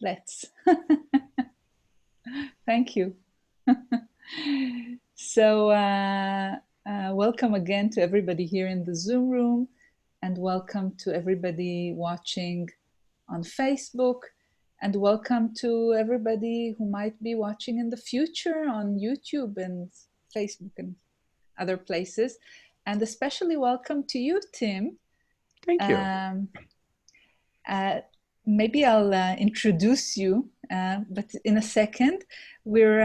Let's. Thank you. So, welcome again to everybody here in the Zoom room, and welcome to everybody watching on Facebook, and welcome to everybody who might be watching in the future on YouTube and Facebook and other places. And especially welcome to you, Tim. Thank you. Maybe I'll introduce you, but in a second. We're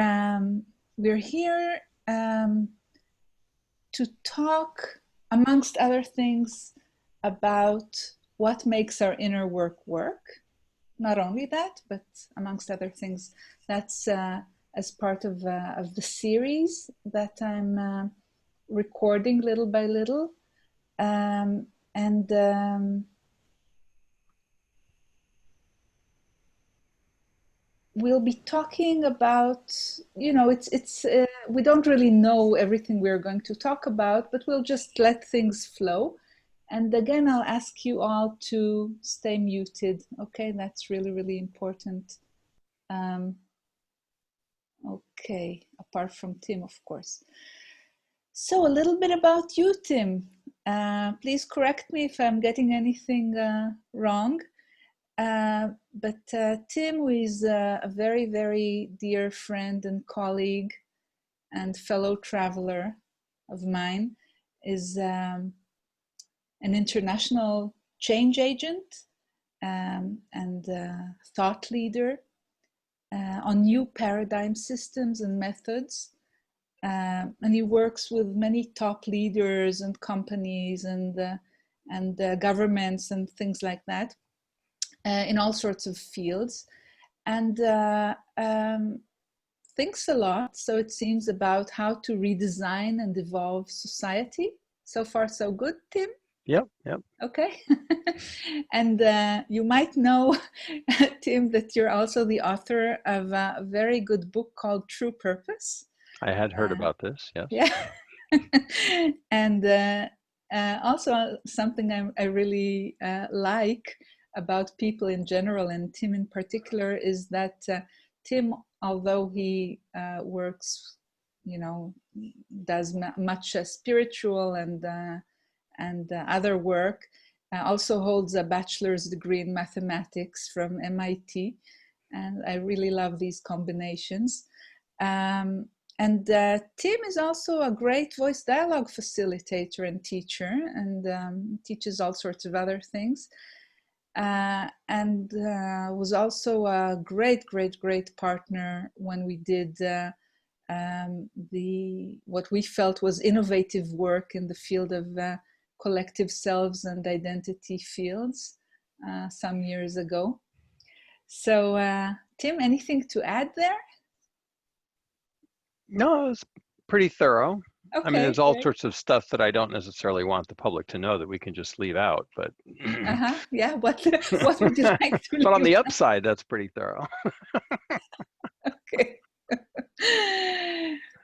here to talk, amongst other things, about what makes our inner work work. Not only that, but amongst other things, that's as part of the series that I'm recording little by little. We'll be talking about, we don't really know everything we're going to talk about, but we'll just let things flow. And again, I'll ask you all to stay muted. Okay, that's really, really important. Okay, apart from Tim, of course. So a little bit about you, Tim. Please correct me if I'm getting anything wrong. But Tim is a very, very dear friend and colleague and fellow traveler of mine, is an international change agent and thought leader on new paradigm systems and methods. And he works with many top leaders and companies and governments and things like that. In all sorts of fields, and thinks a lot, so it seems, about how to redesign and evolve society. So far, so good, Tim? Yep. Okay. And you might know, Tim, that you're also the author of a very good book called True Purpose. I had heard about this, yes. Yeah. And also something I really like about people in general, and Tim in particular, is that Tim, although he works, does much spiritual and other work, also holds a bachelor's degree in mathematics from MIT, and I really love these combinations. And Tim is also a great voice dialogue facilitator and teacher, and teaches all sorts of other things. And was also a great partner when we did what we felt was innovative work in the field of collective selves and identity fields some years ago. So, Tim, anything to add there? No, it's pretty thorough. Okay, I mean, there's all sorts of stuff that I don't necessarily want the public to know that we can just leave out, but yeah, what would you like to but on the upside, that's pretty thorough. Okay.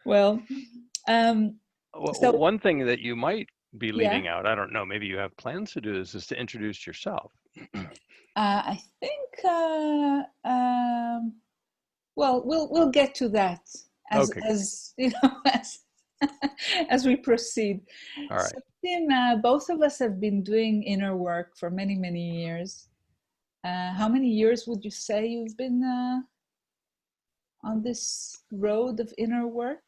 Well, so one thing that you might be leaving out, I don't know, maybe you have plans to do this, is to introduce yourself. I think well, we'll get to that as as we proceed. All right. So, Tim, both of us have been doing inner work for many years. How many years would you say you've been on this road of inner work?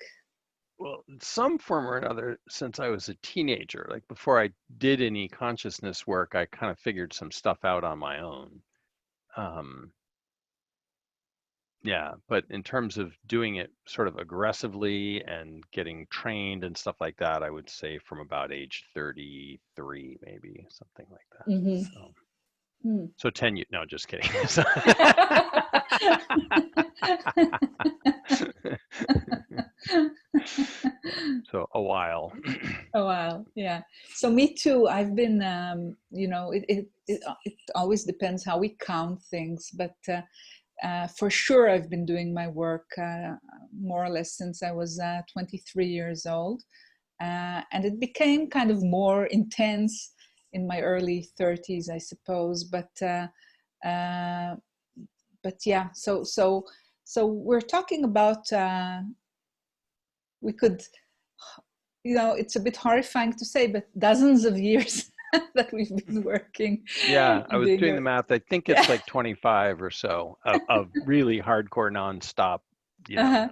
Well, in some form or another, since I was a teenager. Like before I did any consciousness work, I kind of figured some stuff out on my own. Yeah, but in terms of doing it sort of aggressively and getting trained and stuff like that, I would say from about age 33, maybe, something like that. Mm-hmm. So 10 years, no, just kidding. So a while. A while, yeah. So me too. I've been, it always depends how we count things, but for sure I've been doing my work more or less since I was 23 years old. And it became kind of more intense in my early 30s, I suppose. But yeah, so we're talking about, we could, it's a bit horrifying to say, but dozens of years that we've been working. Yeah, I was being doing a, the math. I think yeah. it's like 25 or so of really hardcore nonstop, Uh-huh.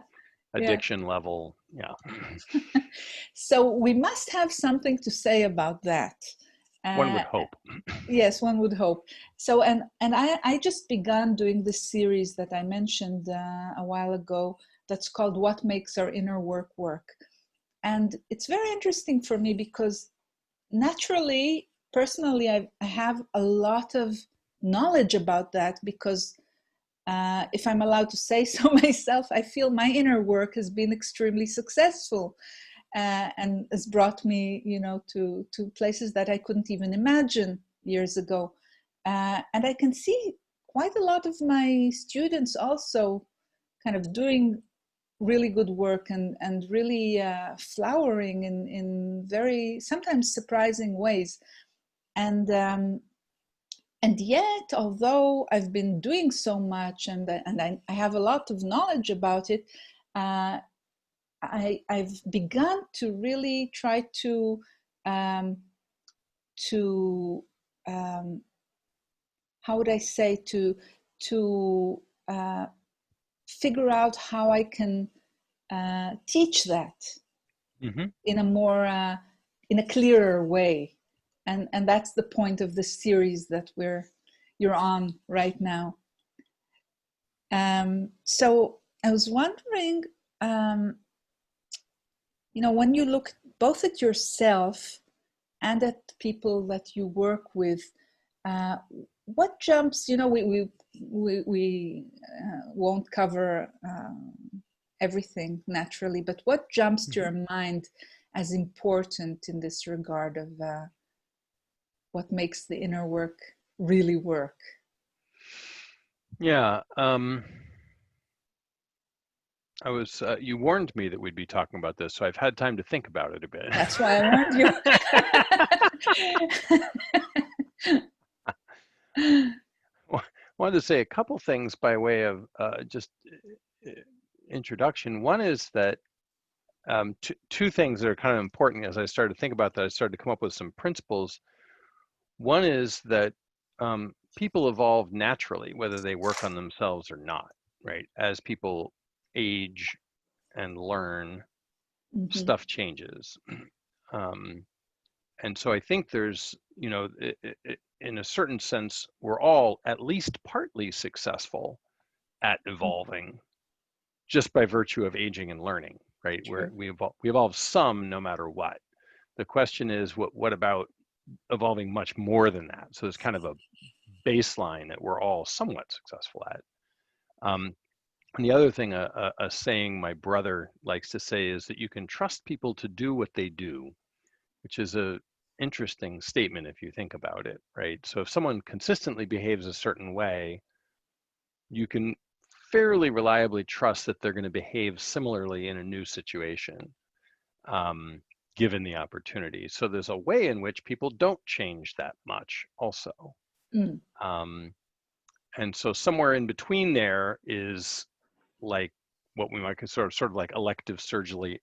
Yeah. addiction level. Yeah. So we must have something to say about that. One Uh, would hope. yes, one would hope. So, and I just began doing this series that I mentioned a while ago. That's called "What Makes Our Inner Work Work," and it's very interesting for me because naturally, personally, I have a lot of knowledge about that because if I'm allowed to say so myself, I feel my inner work has been extremely successful and has brought me, to places that I couldn't even imagine years ago. And I can see quite a lot of my students also kind of doing really good work and really flowering in very sometimes surprising ways. And yet, although I've been doing so much and I have a lot of knowledge about it, uh, I've begun to really try um, to how would I say to figure out how I can teach that Hmm. in a more in a clearer way, and that's the point of the series that you're on right now. So I was wondering, when you look both at yourself and at people that you work with, uh, what jumps, we won't cover everything naturally, but what jumps to Hmm. your mind as important in this regard of what makes the inner work really work? Yeah. You warned me that we'd be talking about this, so I've had time to think about it a bit. That's why I warned you. Wanted to say a couple things by way of just uh, introduction. One is that two things that are kind of important as I started to think about that. I started to come up with some principles. One is that people evolve naturally, whether they work on themselves or not, right? As people age and learn, Mm-hmm. stuff changes. Um, and so I think there's, in a certain sense, we're all at least partly successful at evolving just by virtue of aging and learning, right? True. We evolve some no matter what. The question is, what about evolving much more than that? So there's kind of a baseline that we're all somewhat successful at. And the other thing, a saying my brother likes to say is that you can trust people to do what they do, which is a interesting statement if you think about it, right? So if someone consistently behaves a certain way, you can fairly reliably trust that they're going to behave similarly in a new situation, um, given the opportunity. So there's a way in which people don't change that much also. Mm. Um, and so somewhere in between there is like what we might consider sort of like elective surgery,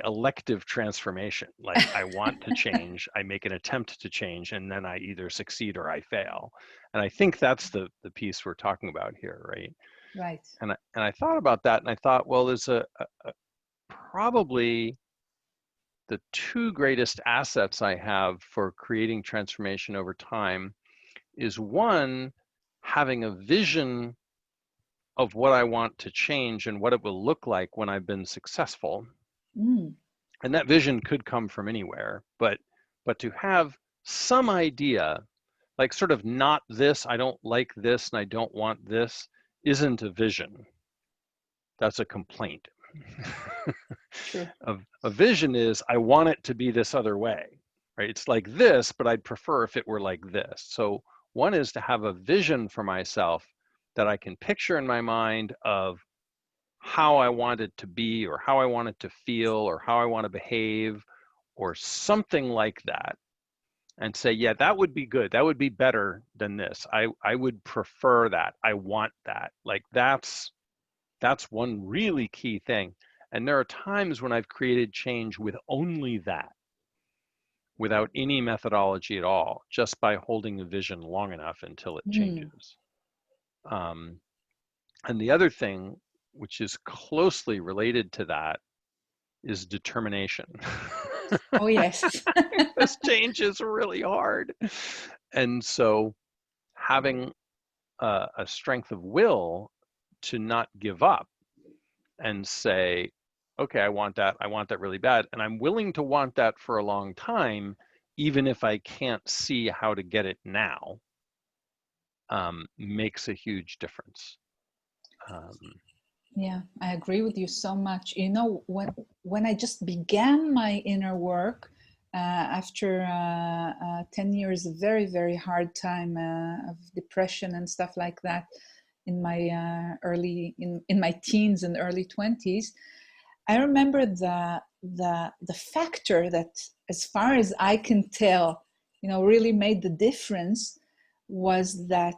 elective transformation. Like I want to change, I make an attempt to change, and then I either succeed or I fail. And I think that's the piece we're talking about here, right? Right. And I thought about that, and I thought, well, there's a probably the two greatest assets I have for creating transformation over time is one, having a vision of what I want to change and what it will look like when I've been successful. Mm. And that vision could come from anywhere, but to have some idea, like sort of not this, I don't like this and I don't want this, isn't a vision. That's a complaint. True. A vision is I want it to be this other way, right? It's like this, but I'd prefer if it were like this. So one is to have a vision for myself that I can picture in my mind of how I want it to be or how I want it to feel or how I want to behave or something like that. and say, yeah, that would be good. That would be better than this. I would prefer that. I want that. Like that's one really key thing. And there are times when I've created change with only that, without any methodology at all, just by holding the vision long enough until it changes. And the other thing, which is closely related to that, is determination. Oh, yes. This change is really hard. And so having a strength of will to not give up and say, okay, I want that really bad, and I'm willing to want that for a long time, even if I can't see how to get it now, makes a huge difference. Yeah, I agree with you so much. You know, when I just began my inner work, after 10 years of very, very hard time of depression and stuff like that in my in my teens and early 20s, I remember the factor that, as far as I can tell, you know, really made the difference was that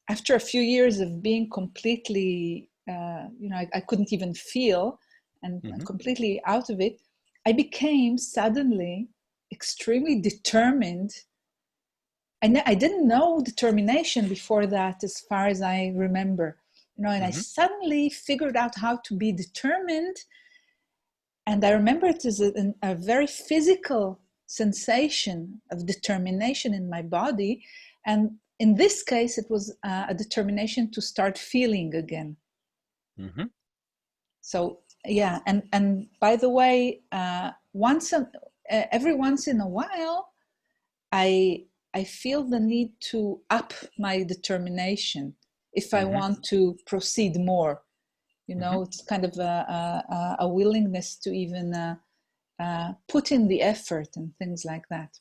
after a few years of being completely, you know, I couldn't even feel and completely out of it, I became suddenly extremely determined. And I didn't know determination before that, as far as I remember, you know, and I suddenly figured out how to be determined. And I remember it as a very physical sensation of determination in my body. And in this case, it was a determination to start feeling again. So, yeah. And by the way, every once in a while, I feel the need to up my determination if I want to proceed more. You know, it's kind of a willingness to even put in the effort and things like that.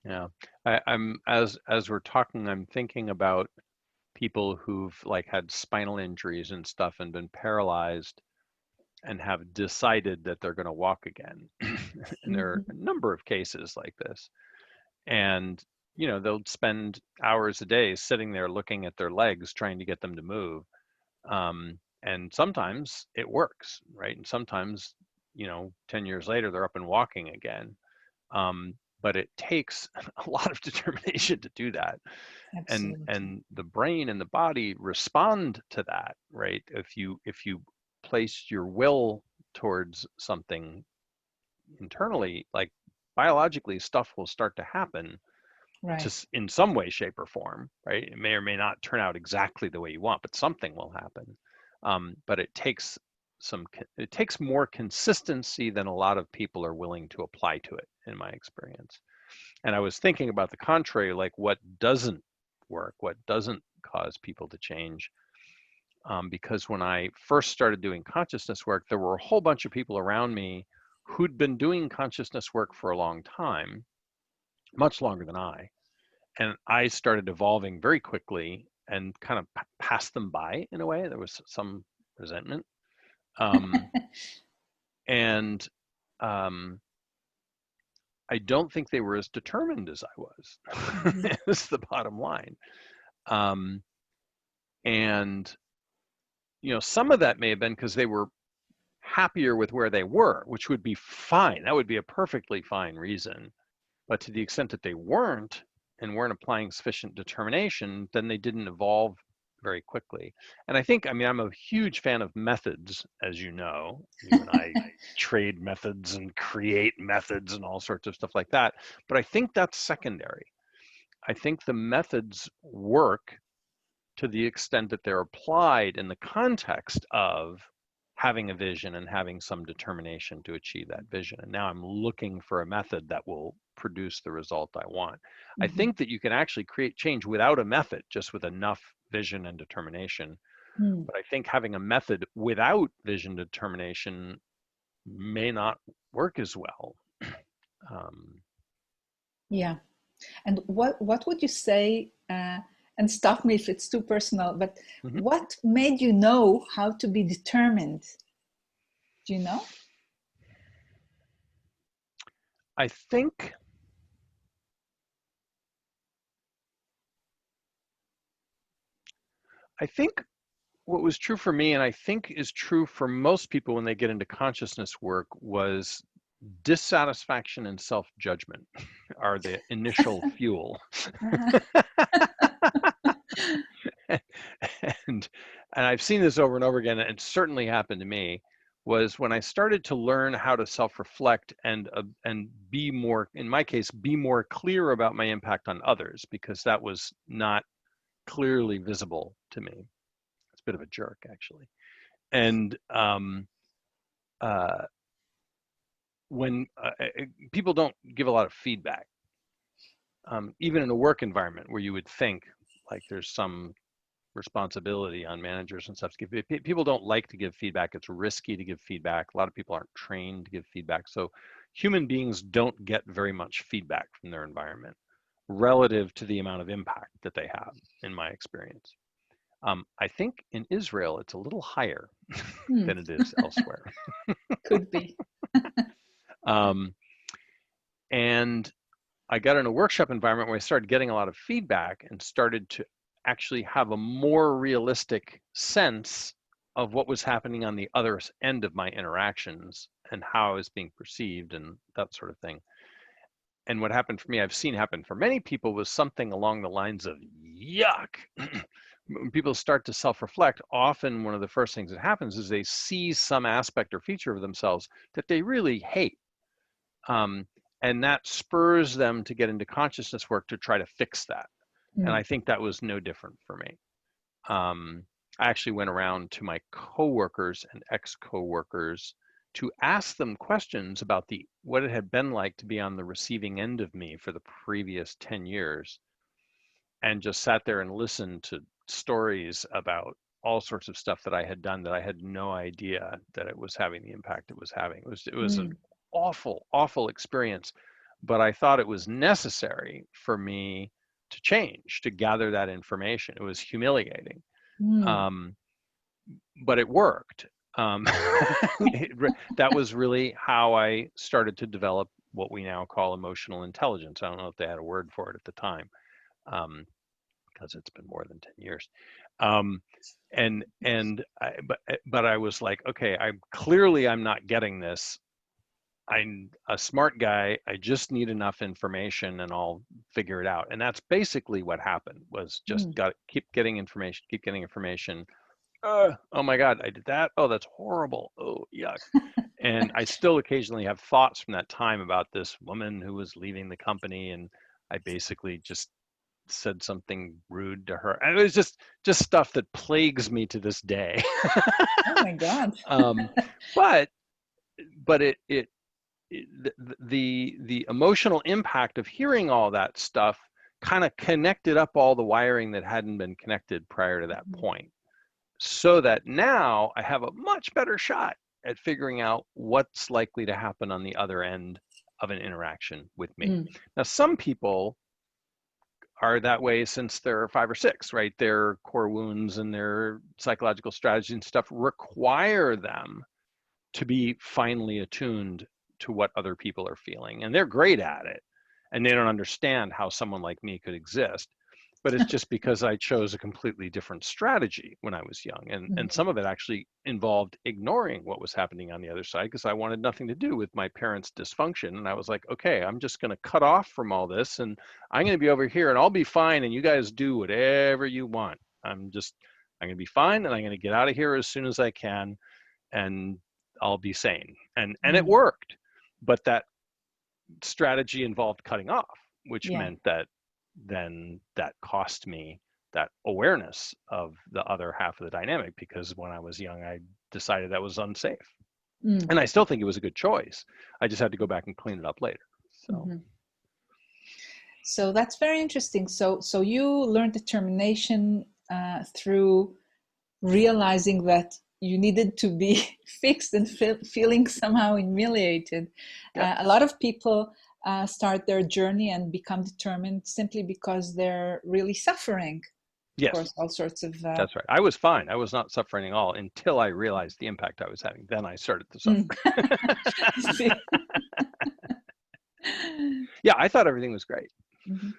Yeah, I'm as we're talking, I'm thinking about people who've like had spinal injuries and stuff and been paralyzed and have decided that they're going to walk again. And there are a number of cases like this. And, you know, they'll spend hours a day sitting there looking at their legs, trying to get them to move. And sometimes it works, right? And sometimes, you know, 10 years later, they're up and walking again. But it takes a lot of determination to do that. Absolutely. And the brain and the body respond to that, right? If you place your will towards something internally, like biologically, stuff will start to happen, Right. in some way, shape, or form, right? It may or may not turn out exactly the way you want, but something will happen. But it takes more consistency than a lot of people are willing to apply to it, in my experience. And I was thinking about the contrary, like what doesn't work, what doesn't cause people to change. Because when I first started doing consciousness work, there were a whole bunch of people around me who'd been doing consciousness work for a long time, much longer than I. And I started evolving very quickly and kind of passed them by in a way. There was some resentment. And I don't think they were as determined as I was. Is the bottom line. And, you know, some of that may have been because they were happier with where they were, which would be fine. That would be a perfectly fine reason. But to the extent that they weren't and weren't applying sufficient determination, then they didn't evolve very quickly. And I think, I mean, I'm a huge fan of methods, as you know. You and I trade methods and create methods and all sorts of stuff like that. But I think that's secondary. I think the methods work to the extent that they're applied in the context of having a vision and having some determination to achieve that vision. And now I'm looking for a method that will produce the result I want. I think that you can actually create change without a method, just with enough vision and determination. But I think having a method without vision determination may not work as well. Yeah. And what would you say, and stop me if it's too personal, but what made you know how to be determined? Do you know? I think what was true for me, and I think is true for most people when they get into consciousness work, was dissatisfaction and self-judgment are the initial fuel. and I've seen this over and over again, and it certainly happened to me, was when I started to learn how to self-reflect and be more, in my case, be more clear about my impact on others, because that was not clearly visible to me. It's a bit of a jerk, actually. And when people don't give a lot of feedback, even in a work environment where you would think like there's some responsibility on managers and stuff to give, people don't like to give feedback. It's risky to give feedback. A lot of people aren't trained to give feedback. So human beings don't get very much feedback from their environment relative to the amount of impact that they have, in my experience. I think in Israel, it's a little higher than it is elsewhere. Could be. And I got in a workshop environment where I started getting a lot of feedback and started to actually have a more realistic sense of what was happening on the other end of my interactions and how I was being perceived and that sort of thing. And what happened for me, I've seen happen for many people, was something along the lines of yuck. When people start to self-reflect, often one of the first things that happens is they see some aspect or feature of themselves that they really hate. And that spurs them to get into consciousness work to try to fix that. And I think that was no different for me. I actually went around to my coworkers and ex-coworkers to ask them questions about what it had been like to be on the receiving end of me for the previous 10 years, and just sat there and listened to stories about all sorts of stuff that I had done that I had no idea that it was having the impact it was having. It was an awful, awful experience, but I thought it was necessary for me to change, to gather that information. It was humiliating, but it worked. That was really how I started to develop what we now call emotional intelligence. I don't know if they had a word for it at the time, because it's been more than 10 years. But I was like, okay, I'm not getting this. I'm a smart guy. I just need enough information and I'll figure it out. And that's basically what happened, was just keep getting information. Oh my God, I did that. Oh, that's horrible. Oh, yuck. And I still occasionally have thoughts from that time about this woman who was leaving the company, and I basically just said something rude to her. And it was just stuff that plagues me to this day. Oh my God. But the emotional impact of hearing all that stuff kind of connected up all the wiring that hadn't been connected prior to that point, so that now I have a much better shot at figuring out what's likely to happen on the other end of an interaction with me. Now, some people are that way since they're 5 or 6, right? Their core wounds and their psychological strategies and stuff require them to be finely attuned to what other people are feeling, and they're great at it, and they don't understand how someone like me could exist. But it's just because I chose a completely different strategy when I was young, and some of it actually involved ignoring what was happening on the other side, because I wanted nothing to do with my parents' dysfunction. And I was like, okay, I'm just going to cut off from all this, and I'm going to be over here, and I'll be fine, and you guys do whatever you want. I'm going to be fine, and I'm going to get out of here as soon as I can, and I'll be sane. And it worked. But that strategy involved cutting off, which meant that then that cost me that awareness of the other half of the dynamic, because when I was young, I decided that was unsafe. And I still think it was a good choice. I just had to go back and clean it up later. So that's very interesting. So you learned determination through realizing that you needed to be fixed and feeling somehow humiliated. A lot of people start their journey and become determined simply because they're really suffering. Yes. Of course, all sorts of... That's right. I was fine. I was not suffering at all until I realized the impact I was having. Then I started to suffer. Yeah, I thought everything was great. Mhm.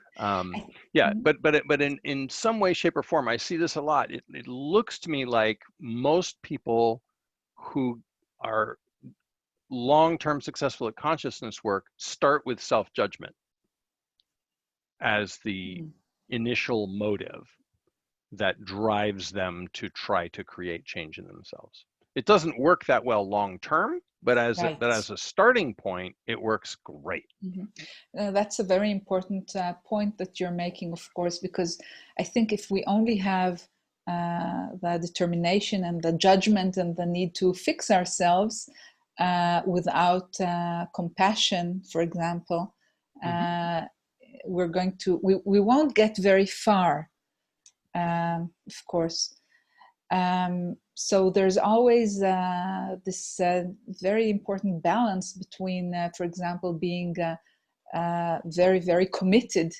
Yeah, Mhm. but in some way, shape, or form, I see this a lot. It looks to me like most people who are long-term successful at consciousness work start with self-judgment as the Mhm. initial motive that drives them to try to create change in themselves. It doesn't work that well long-term, but as Right. a starting point, it works great. Mhm. That's a very important point that you're making, of course, because I think if we only have the determination and the judgment and the need to fix ourselves without compassion, for example, Mm-hmm. we won't get very far, of course. So there's always this very important balance between, for example, being very, very committed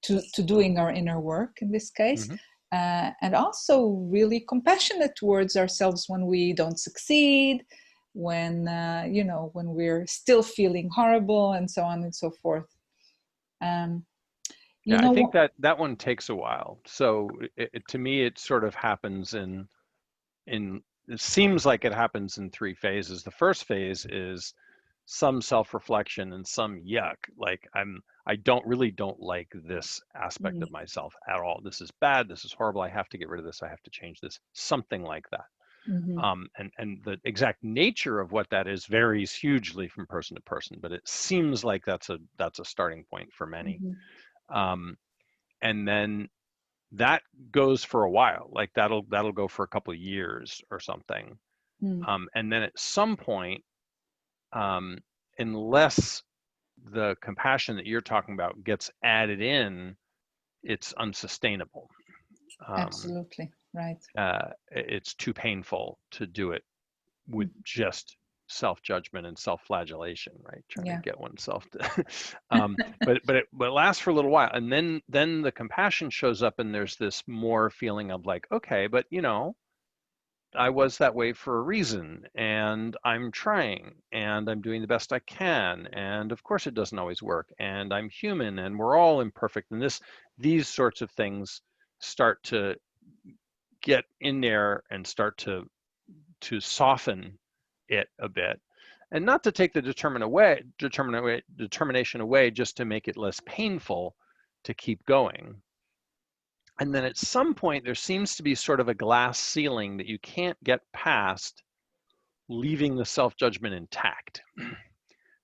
to doing our inner work in this case, Mm-hmm. and also really compassionate towards ourselves when we don't succeed, when when we're still feeling horrible, and so on and so forth. Um, you Yeah, I know think what? that one takes a while. So to me, it sort of happens in it seems like it happens in three phases. The first phase is some self-reflection and some yuck. Like I don't like this aspect Mm, of myself at all. This is bad. This is horrible. I have to get rid of this. I have to change this. Something like that. mhm, And the exact nature of what that is varies hugely from person to person. But it seems like that's a starting point for many. mhm, Um, and then that goes for a while. Like that'll go for a couple of years or something. mm, And then at some point, um, unless the compassion that you're talking about gets added in, it's unsustainable. Um, absolutely right. it's too painful to do it with Mm, just self-judgment and self-flagellation, right? Trying to yeah. get oneself to, but it lasts for a little while, and then the compassion shows up, and there's this more feeling of like, okay, but I was that way for a reason, and I'm trying, and I'm doing the best I can, and of course it doesn't always work, and I'm human, and we're all imperfect, and these sorts of things start to get in there and start to soften it a bit, and not to take the determination away, just to make it less painful to keep going. And then at some point, there seems to be sort of a glass ceiling that you can't get past, leaving the self-judgment intact.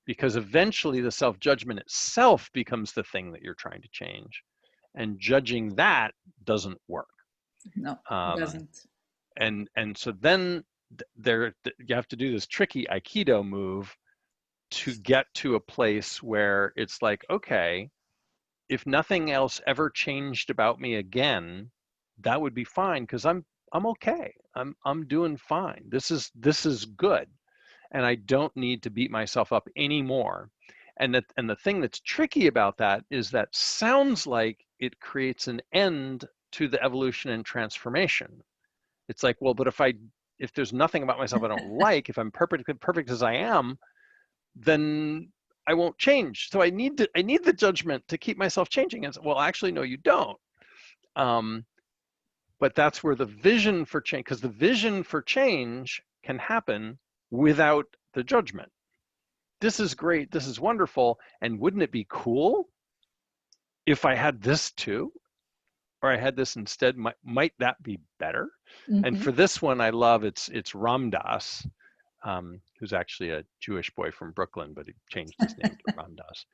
Because eventually the self-judgment itself becomes the thing that you're trying to change. And judging that doesn't work. No, it Um, doesn't. and so then you have to do this tricky Aikido move to get to a place where it's like, okay, if nothing else ever changed about me again, that would be fine, because I'm okay. I'm doing fine. This is good, and I don't need to beat myself up anymore. And the thing that's tricky about that is that sounds like it creates an end to the evolution and transformation. It's like, well, but if there's nothing about myself I don't like, if I'm perfect as I am, then I won't change. So I need the judgment to keep myself changing. And well, actually, no, you don't. Um, but that's where the vision for change, because the vision for change can happen without the judgment. This is great. This is wonderful. And wouldn't it be cool if I had this too? Or I had this instead? Might that be better? And Hmm. for this one, I love it's Ram Dass, who's actually a Jewish boy from Brooklyn, but he changed his name to Ram Dass.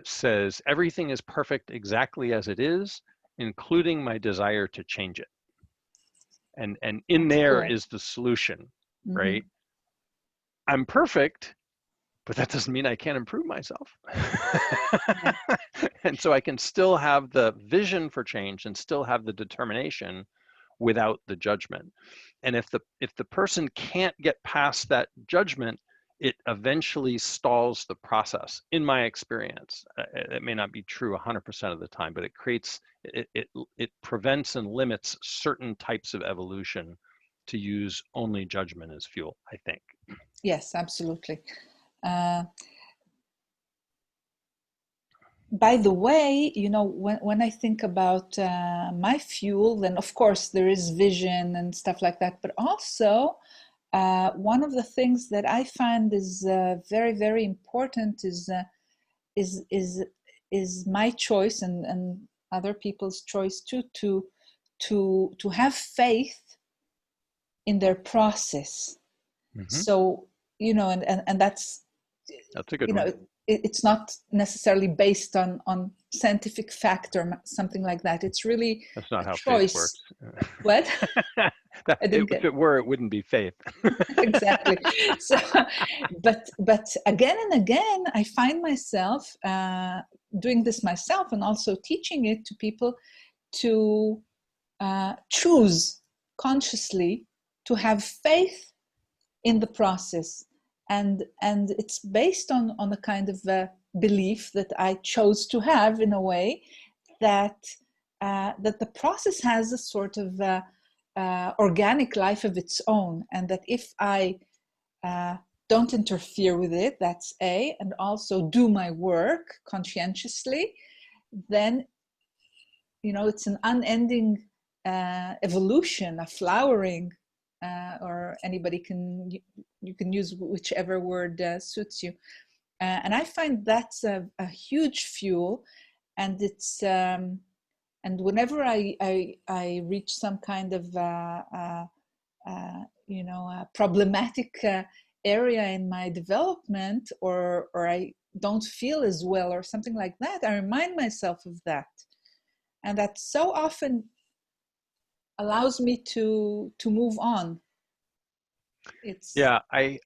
Says everything is perfect exactly as it is, including my desire to change it. And in That's there cool. is the solution, Hmm. right? I'm perfect, but that doesn't mean I can't improve myself. Yeah. And so I can still have the vision for change and still have the determination without the judgment. And if the person can't get past that judgment, it eventually stalls the process, in my experience. It may not be true 100% of the time, but it prevents and limits certain types of evolution to use only judgment as fuel, I think. Yes, absolutely. Uh, by the way, when I think about my fuel, then of course there is vision and stuff like that. But also, one of the things that I find is very, very important is is is my choice and other people's choice too, to have faith in their process. Mm-hmm. So, and that's a good one. It's not necessarily based on scientific fact or something like that. It's really That's not a how faith choice. works. What? I didn't If get it were, it wouldn't be faith. exactly. So, but again and again, I find myself doing this myself and also teaching it to people to choose consciously to have faith in the process, and it's based on a kind of belief that I chose to have, in a way that that the process has a sort of organic life of its own, and that if I don't interfere with it, that's A, and also do my work conscientiously, then it's an unending evolution, a flowering, or anybody can, you can use whichever word suits you. And I find that's a huge fuel, and it's and whenever I reach some kind of problematic area in my development, or I don't feel as well or something like that, I remind myself of that, and that so often allows me to move on. Yeah, I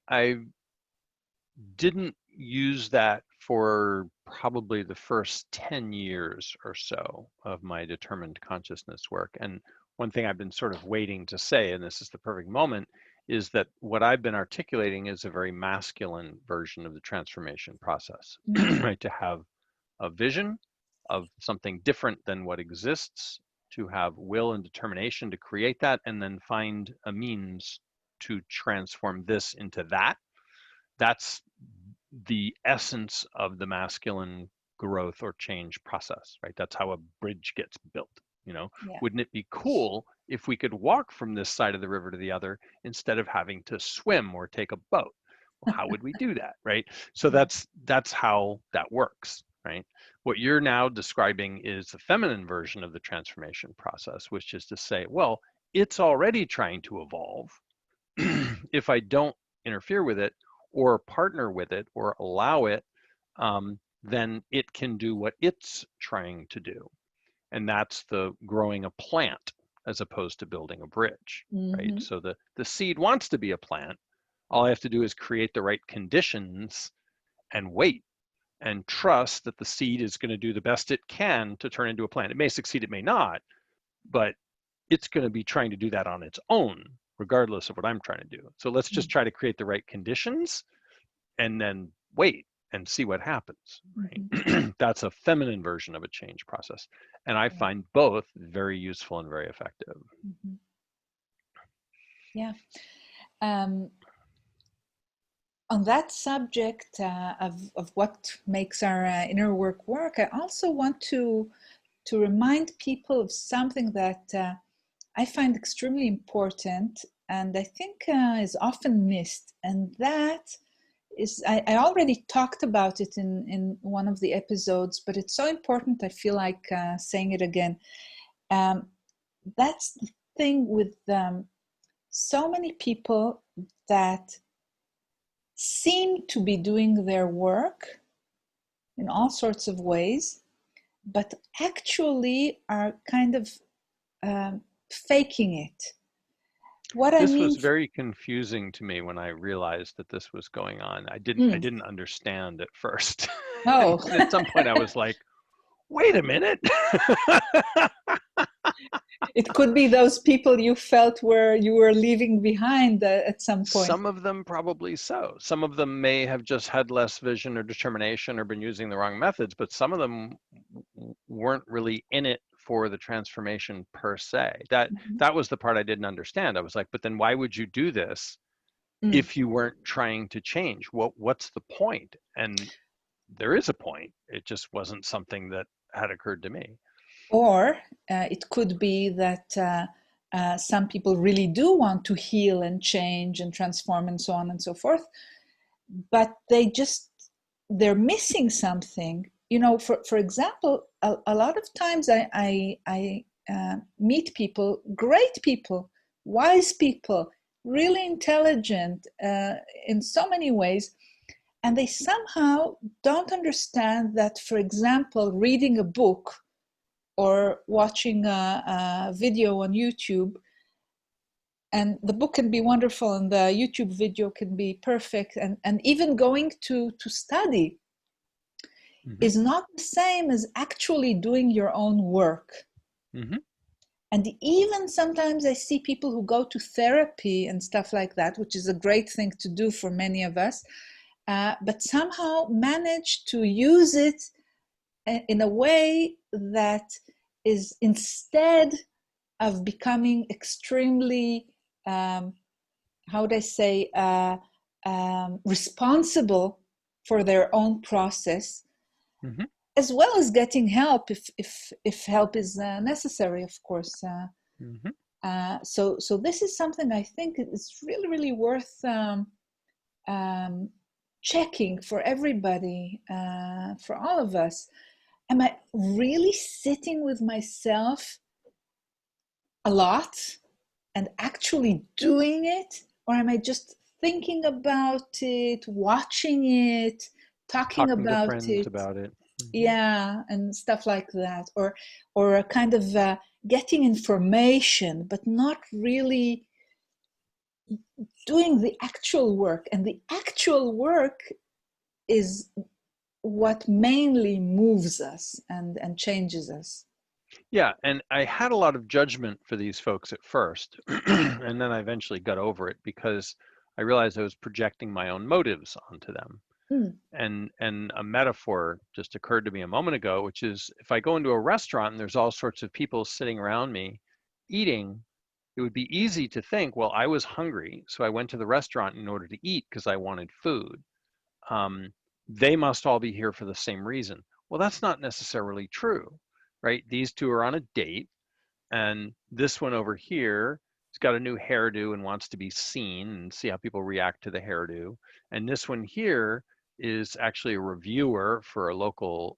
didn't use that for probably the first 10 years or so of my determined consciousness work. And one thing I've been sort of waiting to say, and this is the perfect moment, is that what I've been articulating is a very masculine version of the transformation process, right? To have a vision of something different than what exists, to have will and determination to create that, and then find a means to transform this into that. That's the essence of the masculine growth or change process, right? That's how a bridge gets built. Yeah. Wouldn't it be cool if we could walk from this side of the river to the other instead of having to swim or take a boat? Well, how would we do that, right? So Yeah. that's how that works, right? What you're now describing is the feminine version of the transformation process, which is to say, well, it's already trying to evolve. If I don't interfere with it or partner with it or allow it, then it can do what it's trying to do. And that's the growing a plant as opposed to building a bridge, right? So the seed wants to be a plant. All I have to do is create the right conditions and wait and trust that the seed is going to do the best it can to turn into a plant. It may succeed, it may not, but it's going to be trying to do that on its own, regardless of what I'm trying to do. So let's just try to create the right conditions and then wait and see what happens, right? That's a feminine version of a change process. And I find both very useful and very effective. Yeah. On that subject of what makes our inner work work, I also want to remind people of something that I find extremely important, and I think is often missed, and that is, I already talked about it in one of the episodes, but it's so important, I feel like saying it again. That's the thing with so many people that seem to be doing their work in all sorts of ways, but actually are kind of faking it. What I This mean, was very confusing to me when I realized that this was going on. I didn't understand at first. Oh, And at some point I was like, wait a minute. it could be those people you felt you were leaving behind at some point. Some of them probably so. Some of them may have just had less vision or determination or been using the wrong methods, but some of them weren't really in it for the transformation per se. That was the part I didn't understand. I was like, but then why would you do this if you weren't trying to change? What's the point? And there is a point. It just wasn't something that had occurred to me. Or it could be that some people really do want to heal and change and transform and so on and so forth, but they're missing something. You know, for example, a lot of times I meet people, great people, wise people, really intelligent in so many ways, and they somehow don't understand that, for example, reading a book or watching a video on YouTube, and the book can be wonderful and the YouTube video can be perfect, and even going to study is not the same as actually doing your own work. And even sometimes I see people who go to therapy and stuff like that, which is a great thing to do for many of us, but somehow manage to use it in a way that is, instead of becoming extremely, how would I say, responsible for their own process, as well as getting help if help is necessary, of course. So this is something I think is really, really worth checking for everybody, for all of us. Am I really sitting with myself a lot and actually doing it? Or am I just thinking about it, watching it, talking to about friends it? about it. Yeah, and stuff like that. Or a kind of getting information, but not really doing the actual work. And the actual work is what mainly moves us and changes us. Yeah, and I had a lot of judgment for these folks at first, and then I eventually got over it because I realized I was projecting my own motives onto them. And a metaphor just occurred to me a moment ago, which is if I go into a restaurant and there's all sorts of people sitting around me eating, it would be easy to think, well, I was hungry, so I went to the restaurant in order to eat because I wanted food. They must all be here for the same reason. Well, that's not necessarily true, right? These two are on a date, and this one over here has got a new hairdo and wants to be seen and see how people react to the hairdo. And this one here is actually a reviewer for a local,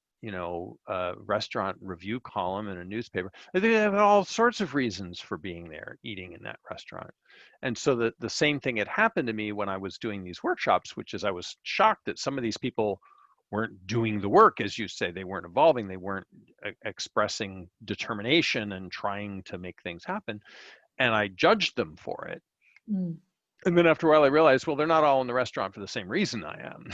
restaurant review column in a newspaper. They have all sorts of reasons for being there, eating in that restaurant. And so the same thing had happened to me when I was doing these workshops, which is I was shocked that some of these people weren't doing the work, as you say. They weren't evolving. They weren't expressing determination and trying to make things happen. And I judged them for it. And then after a while, I realized, well, they're not all in the restaurant for the same reason I am.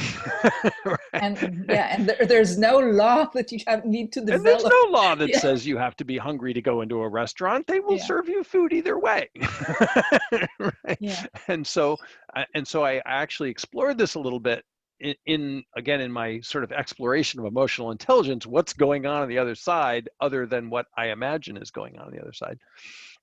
Right? And there's no law that you need to develop. And there's no law that says you have to be hungry to go into a restaurant. They will serve you food either way. Right? Yeah. And so I actually explored this a little bit in my sort of exploration of emotional intelligence. What's going on the other side, other than what I imagine is going on the other side.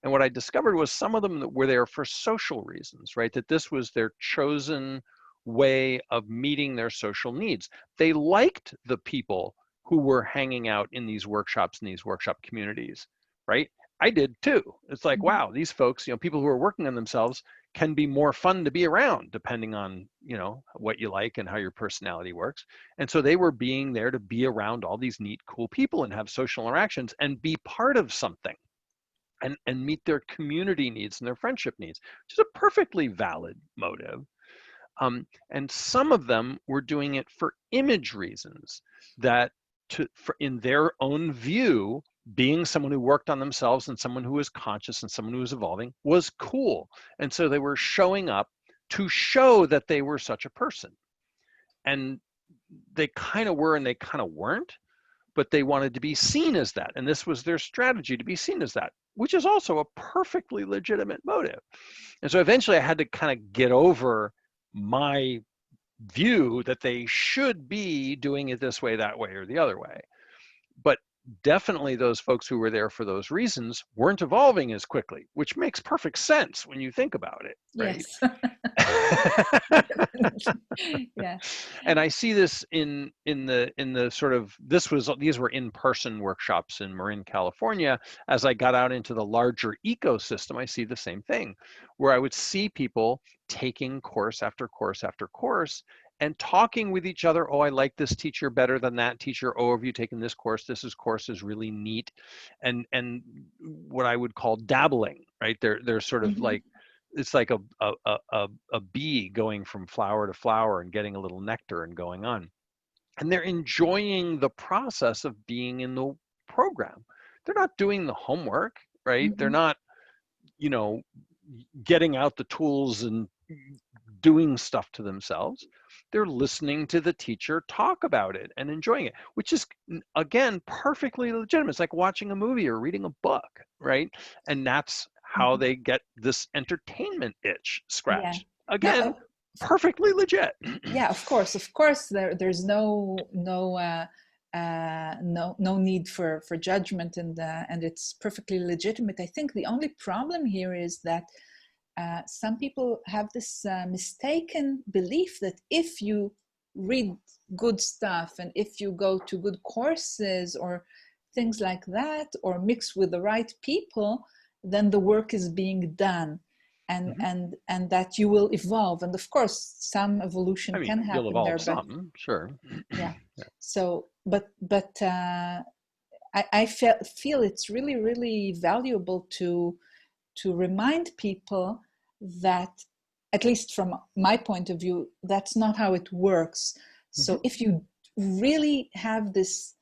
And what I discovered was some of them were there for social reasons, right? That this was their chosen way of meeting their social needs. They liked the people who were hanging out in these workshops, in these workshop communities, right? I did too. It's like, wow, these folks, people who are working on themselves can be more fun to be around depending on, what you like and how your personality works. And so they were being there to be around all these neat, cool people and have social interactions and be part of something. And meet their community needs and their friendship needs, which is a perfectly valid motive. And some of them were doing it for image reasons, that in their own view, being someone who worked on themselves and someone who was conscious and someone who was evolving was cool. And so they were showing up to show that they were such a person. And they kind of were and they kind of weren't, but they wanted to be seen as that. And this was their strategy, to be seen as that, which is also a perfectly legitimate motive. And so eventually I had to kind of get over my view that they should be doing it this way, that way, or the other way. But definitely those folks who were there for those reasons weren't evolving as quickly, which makes perfect sense when you think about it, right? Yes. Yeah. And I see this in the sort of, these were in-person workshops in Marin, California. As I got out into the larger ecosystem, I see the same thing, where I would see people taking course after course after course and talking with each other. Oh, I like this teacher better than that teacher. Oh, have you taken this course? Course is really neat. And what I would call dabbling, right? They're sort of like, it's like a bee going from flower to flower and getting a little nectar and going on. And they're enjoying the process of being in the program. They're not doing the homework, right? They're not, you know, getting out the tools and doing stuff to themselves. They're listening to the teacher talk about it and enjoying it, which is, again, perfectly legitimate. It's like watching a movie or reading a book, right? And that's how they get this entertainment itch scratched. Yeah. Again, perfectly legit. Yeah, of course. There's no need for judgment, and it's perfectly legitimate. I think the only problem here is that some people have this mistaken belief that if you read good stuff and if you go to good courses or things like that, or mix with the right people, then the work is being done, and that you will evolve. And of course, some evolution can happen. You'll evolve there, some, sure. Yeah. So, but I feel it's really valuable to remind people that, at least from my point of view, that's not how it works. So if you really have this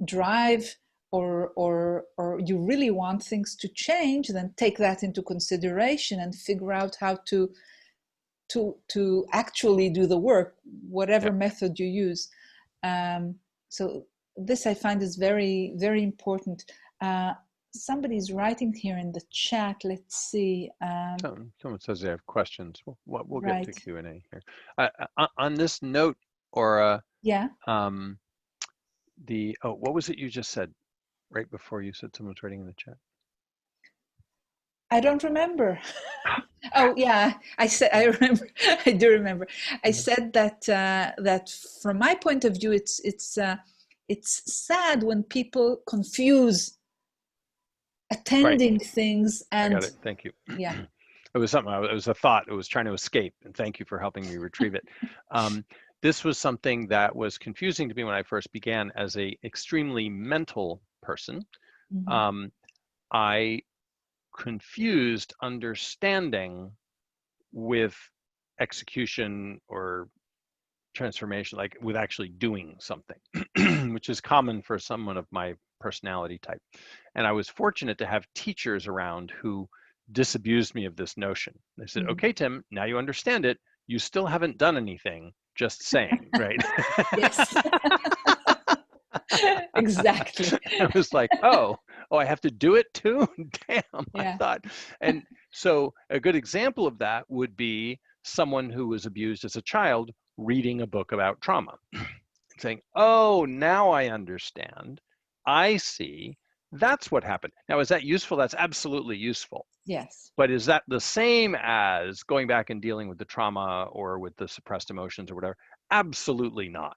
drive, or you really want things to change, then take that into consideration and figure out how to actually do the work, whatever method you use. So this I find is very, very important. Somebody's writing here in the chat. Let's see. Someone says they have questions. We'll Right. get to Q&A here. On this note, Ora, Yeah. What was it you just said right before you said someone's writing in the chat? I don't remember. Oh yeah, I remember. I do remember. I said that that from my point of view, it's sad when people confuse attending things and. I got it. Thank you. Yeah. It was something. It was a thought. It was trying to escape, and thank you for helping me retrieve it. This was something that was confusing to me when I first began as a extremely mental person. I confused understanding with execution or transformation, like with actually doing something, which is common for someone of my personality type. And I was fortunate to have teachers around who disabused me of this notion. They said, okay, Tim, now you understand it. You still haven't done anything, just saying, right? Yes. Exactly. I was like, oh, I have to do it too? Damn, I thought. And so a good example of that would be someone who was abused as a child reading a book about trauma, saying, oh, now I understand. I see. That's what happened. Now, is that useful? That's absolutely useful. Yes. But is that the same as going back and dealing with the trauma or with the suppressed emotions or whatever? Absolutely not.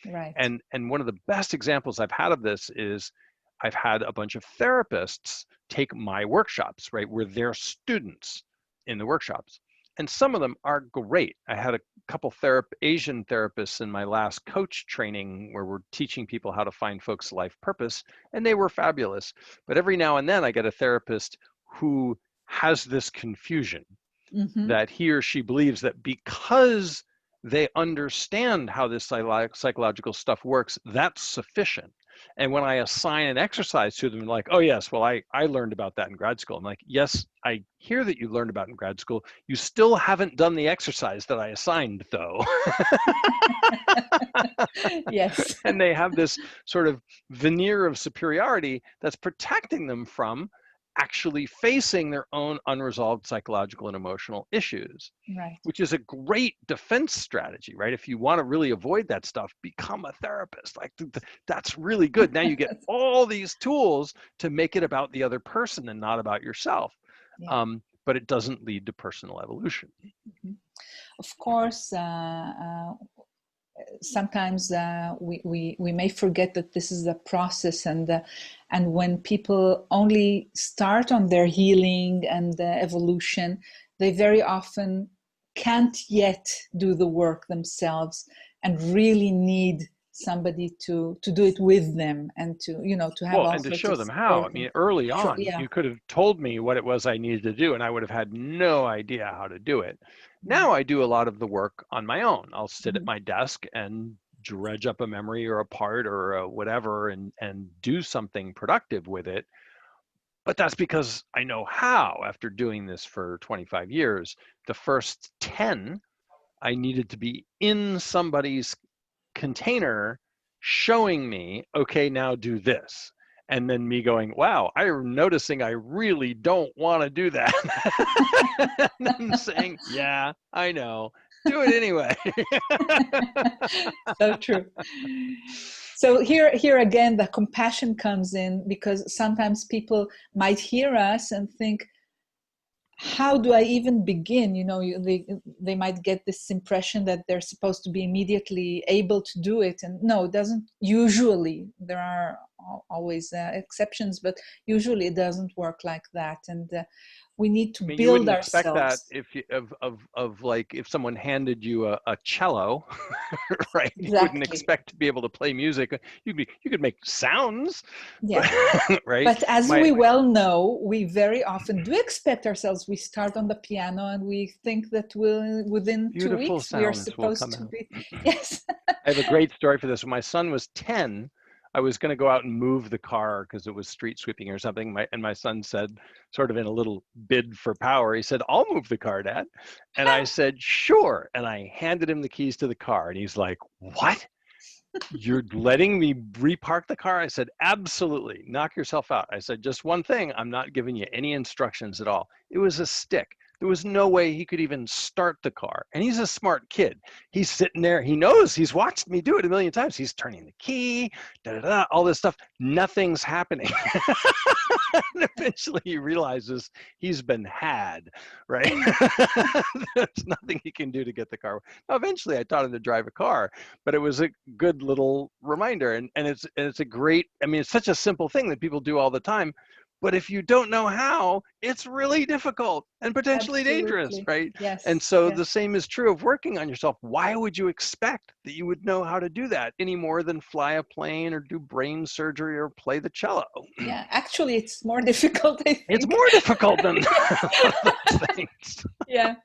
Right. And one of the best examples I've had of this is I've had a bunch of therapists take my workshops, right, where they're students in the workshops. And some of them are great. I had a couple Asian therapists in my last coach training where we're teaching people how to find folks' life purpose, and they were fabulous. But every now and then I get a therapist who has this confusion that he or she believes that because they understand how this psychological stuff works, that's sufficient. And when I assign an exercise to them, like, oh yes, well, I learned about that in grad school. I'm like, yes, I hear that you learned about it in grad school. You still haven't done the exercise that I assigned, though. Yes. And they have this sort of veneer of superiority that's protecting them from actually facing their own unresolved psychological and emotional issues, Right. which is a great defense strategy, right? If you want to really avoid that stuff, become a therapist. Like that's really good. Now you get all these tools to make it about the other person and not about yourself. Yeah. But it doesn't lead to personal evolution. Mm-hmm. Of course, sometimes we may forget that this is a process, and when people only start on their healing and evolution, they very often can't yet do the work themselves and really need somebody to do it with them, and to to have Well, all and to sorts show of them how. I support. And mean, early sure, on, yeah. you could have told me what it was I needed to do, and I would have had no idea how to do it. Mm-hmm. Now I do a lot of the work on my own. I'll sit at Mm-hmm. my desk and dredge up a memory or a part or whatever, and do something productive with it. But that's because I know how. After doing this for 25 years, the first 10, I needed to be in somebody's container showing me, okay, now do this. And then me going, wow, I'm noticing I really don't want to do that. And then saying, yeah, I know, do it anyway. So true. So here again, the compassion comes in, because sometimes people might hear us and think, how do I even begin? They might get this impression that they're supposed to be immediately able to do it. And no, it doesn't. Usually, there are always exceptions, but usually it doesn't work like that. And we need to I mean, you build wouldn't expect that ourselves. if you of like if someone handed you a cello, right? You wouldn't Exactly. expect to be able to play music. You could make sounds, Yeah. but right? But as we well know, we very often do expect ourselves. We start on the piano and we think that within two Beautiful weeks we are sounds will supposed come to out. be. Yes. I have a great story for this. When my son was 10, I was going to go out and move the car because it was street sweeping or something. My son said, sort of in a little bid for power, he said, I'll move the car, Dad. And I said, sure. And I handed him the keys to the car. And he's like, what? You're letting me repark the car? I said, absolutely. Knock yourself out. I said, just one thing. I'm not giving you any instructions at all. It was a stick. There was no way he could even start the car. And he's a smart kid. He's sitting there. He knows. He's watched me do it a million times. He's turning the key, all this stuff. Nothing's happening. And eventually he realizes he's been had, right? There's nothing he can do to get the car. Now, eventually I taught him to drive a car, but it was a good little reminder. And it's a great, I mean, it's such a simple thing that people do all the time. But if you don't know how, it's really difficult and potentially dangerous, Absolutely. right? And Yes. so the Yes. same is true of working on yourself. Why would you expect that you would know how to do that any more than fly a plane or do brain surgery or play the cello? Yeah. Actually, it's more difficult, I It's think. more difficult than Yes. those things. Yeah.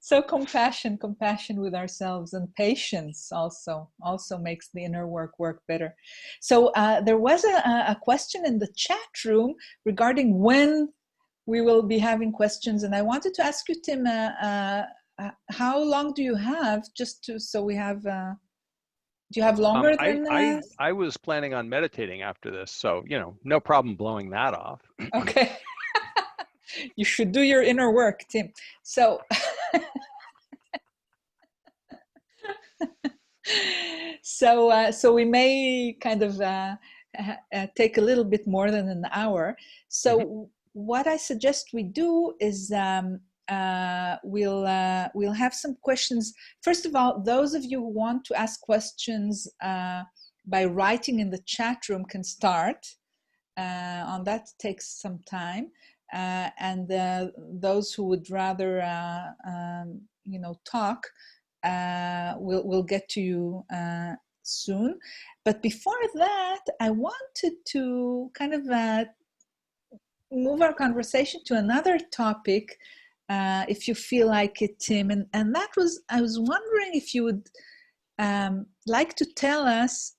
So compassion with ourselves, and patience also makes the inner work better. So there was a question in the chat room regarding when we will be having questions, and I wanted to ask you, Tim, how long do you have, just to so we have do you have longer than I was planning on meditating after this, so no problem blowing that off. okay. You should do your inner work, Tim. So so we may kind of take a little bit more than an hour. So what I suggest we do is we'll have some questions. First of all, those of you who want to ask questions by writing in the chat room can start. On that takes some time, and those who would rather talk, we'll get to you soon. But before that, I wanted to kind of move our conversation to another topic, if you feel like it, Tim. And that was, I was wondering if you would like to tell us,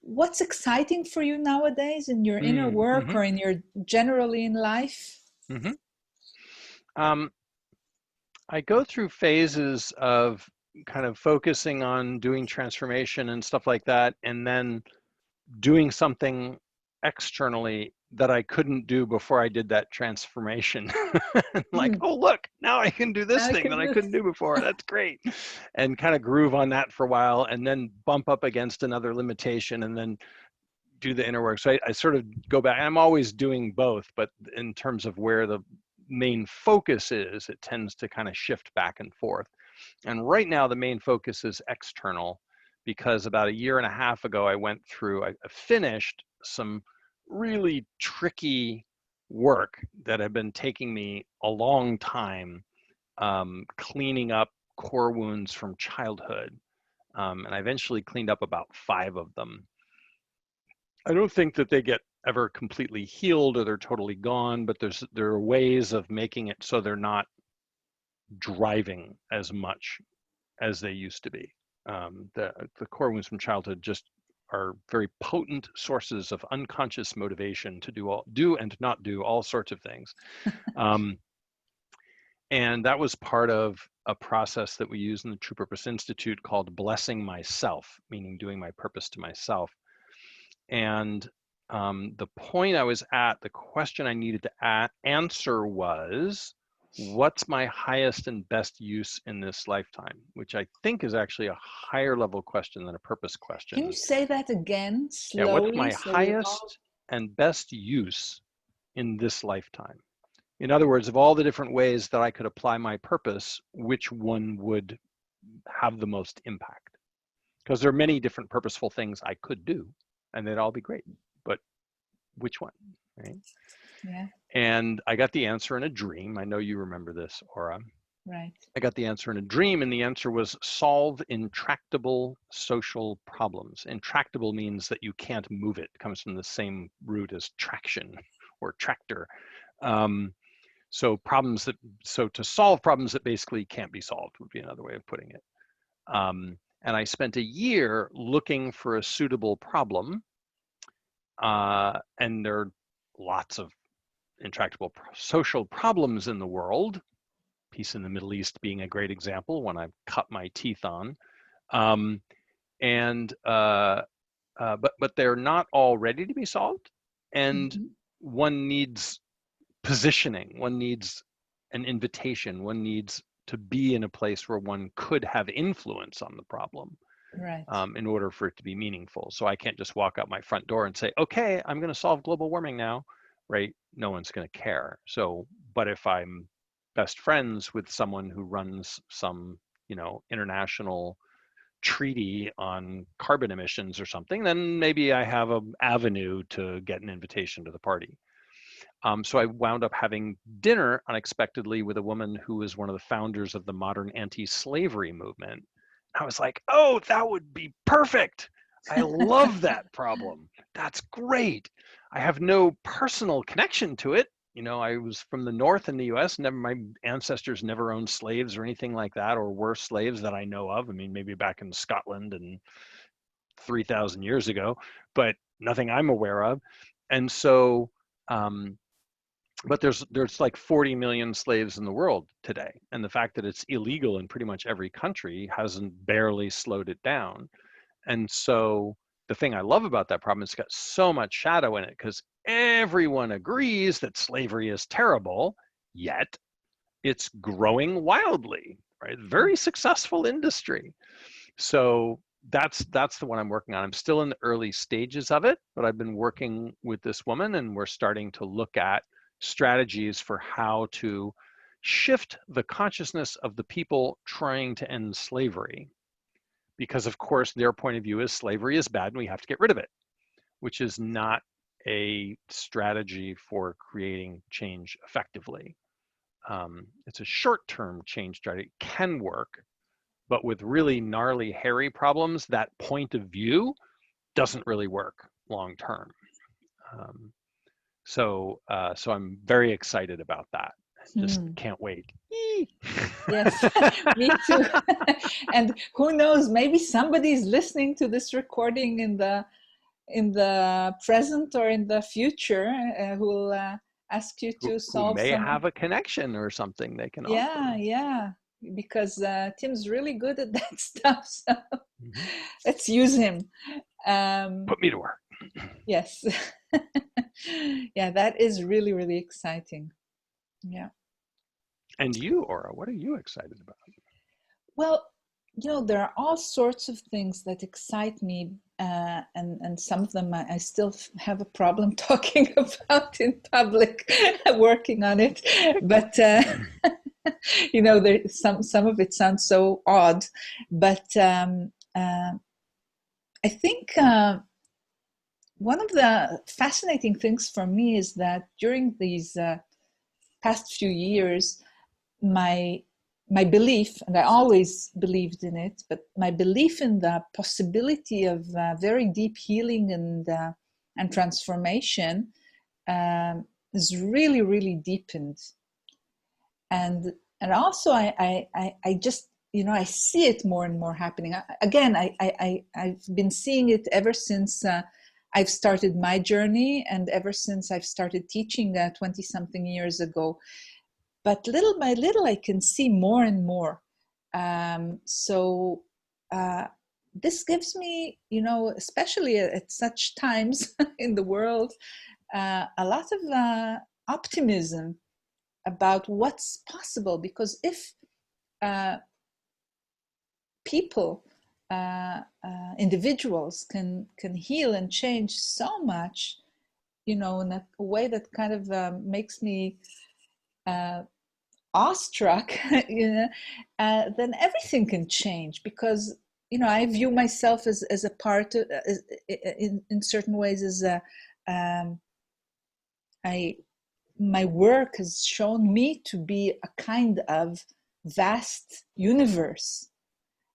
what's exciting for you nowadays in your inner work or in your generally in life? I go through phases of kind of focusing on doing transformation and stuff like that, and then doing something externally that I couldn't do before I did that transformation. Like, oh, look, now I can do this Now I thing can that I do couldn't do before. That's great. And kind of groove on that for a while and then bump up against another limitation and then do the inner work. So I sort of go back. I'm always doing both, but in terms of where the main focus is, it tends to kind of shift back and forth. And right now, the main focus is external, because about 1.5 years ago, I finished some really tricky work that had been taking me a long time, cleaning up core wounds from childhood. And I eventually cleaned up about 5 of them. I don't think that they get ever completely healed or they're totally gone, but there are ways of making it so they're not driving as much as they used to be. The core wounds from childhood just are very potent sources of unconscious motivation to do and not do all sorts of things. And that was part of a process that we use in the True Purpose Institute called blessing myself, meaning doing my purpose to myself. And the point I was at, the question I needed to answer was, what's my highest and best use in this lifetime? Which I think is actually a higher level question than a purpose question. Can you say that again slowly? Yeah, what's my so we all... highest and best use in this lifetime? In other words, of all the different ways that I could apply my purpose, which one would have the most impact? Because there are many different purposeful things I could do, and they'd all be great, but which one, right? Yeah. And I got the answer in a dream. I know you remember this, Ora. Right. I got the answer in a dream, and the answer was solve intractable social problems. Intractable means that you can't move it. It comes from the same root as traction or tractor. So to solve problems that basically can't be solved would be another way of putting it. And I spent 1 year looking for a suitable problem. And there are lots of intractable social problems in the world. Peace in the Middle East being a great example, one I've cut my teeth on. But they're not all ready to be solved. And one needs positioning, one needs an invitation, one needs to be in a place where one could have influence on the problem, right. In order for it to be meaningful. So I can't just walk out my front door and say, okay, I'm going to solve global warming now, right? No one's going to care. So, but if I'm best friends with someone who runs some, international treaty on carbon emissions or something, then maybe I have an avenue to get an invitation to the party. So I wound up having dinner unexpectedly with a woman who is one of the founders of the modern anti-slavery movement. I was like, oh, that would be perfect. I love that problem. That's great. I have no personal connection to it. I was from the North in the US. My ancestors never owned slaves or anything like that, or were slaves that I know of. I mean, maybe back in Scotland and 3,000 years ago, but nothing I'm aware of. And so, but there's like 40 million slaves in the world today. And the fact that it's illegal in pretty much every country hasn't barely slowed it down. And so the thing I love about that problem is it's got so much shadow in it, because everyone agrees that slavery is terrible, yet it's growing wildly, right? Very successful industry. So that's the one I'm working on. I'm still in the early stages of it, but I've been working with this woman, and we're starting to look at strategies for how to shift the consciousness of the people trying to end slavery. Because of course, their point of view is slavery is bad and we have to get rid of it, which is not a strategy for creating change effectively. It's a short-term change strategy. It can work, but with really gnarly, hairy problems, that point of view doesn't really work long-term. So I'm very excited about that. Just can't wait. Yes, me too. And who knows, maybe somebody's listening to this recording in the present or in the future who will ask you to solve who may have a connection or something they can offer. Yeah, because Tim's really good at that stuff. So let's use him. Put me to work. Yes. Yeah, that is really, really exciting. Yeah. And you, Ora, what are you excited about? Well, there are all sorts of things that excite me, and some of them I still have a problem talking about in public, working on it. But some of it sounds so odd. But I think one of the fascinating things for me is that during these past few years, my belief, and I always believed in it, but my belief in the possibility of very deep healing and transformation is really, really deepened. And also I just, I see it more and more happening. I've been seeing it ever since I've started my journey, and ever since I've started teaching 20-something years ago. But little by little, I can see more and more. So this gives me, especially at such times in the world, a lot of optimism about what's possible. Because if people, individuals can heal and change so much, in a way that kind of makes me awestruck, then everything can change. Because I view myself as a part of, in certain ways, as my work has shown me to be a kind of vast universe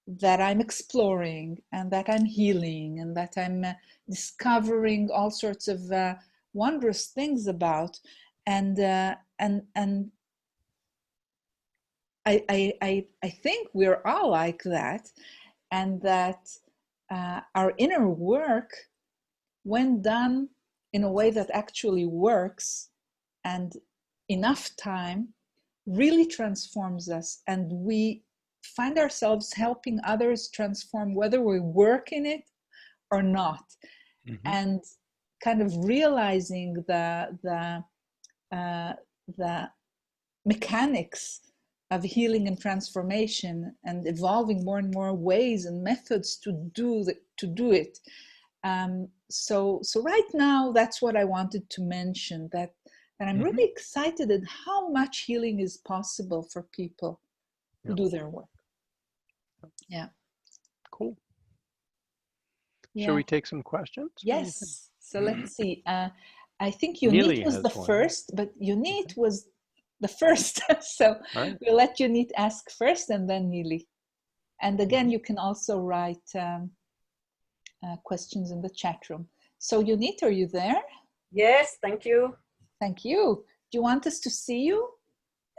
that I'm exploring, and that I'm healing, and that I'm discovering all sorts of wondrous things about. And I think we're all like that, and that our inner work, when done in a way that actually works, and enough time, really transforms us, and we find ourselves helping others transform, whether we work in it or not. Mm-hmm. And kind of realizing the mechanics of healing and transformation, and evolving more and more ways and methods to do it. So right now, that's what I wanted to mention, that I'm mm-hmm. really excited at how much healing is possible for people who do their work. Yeah. Cool. Yeah. Shall we take some questions? Yes. So let's see. I think Yunit was the first, but Yunit was the first. So right. We'll let Yunit ask first, and then Nili. And again, you can also write questions in the chat room. So Yunit, are you there? Yes, thank you. Thank you. Do you want us to see you?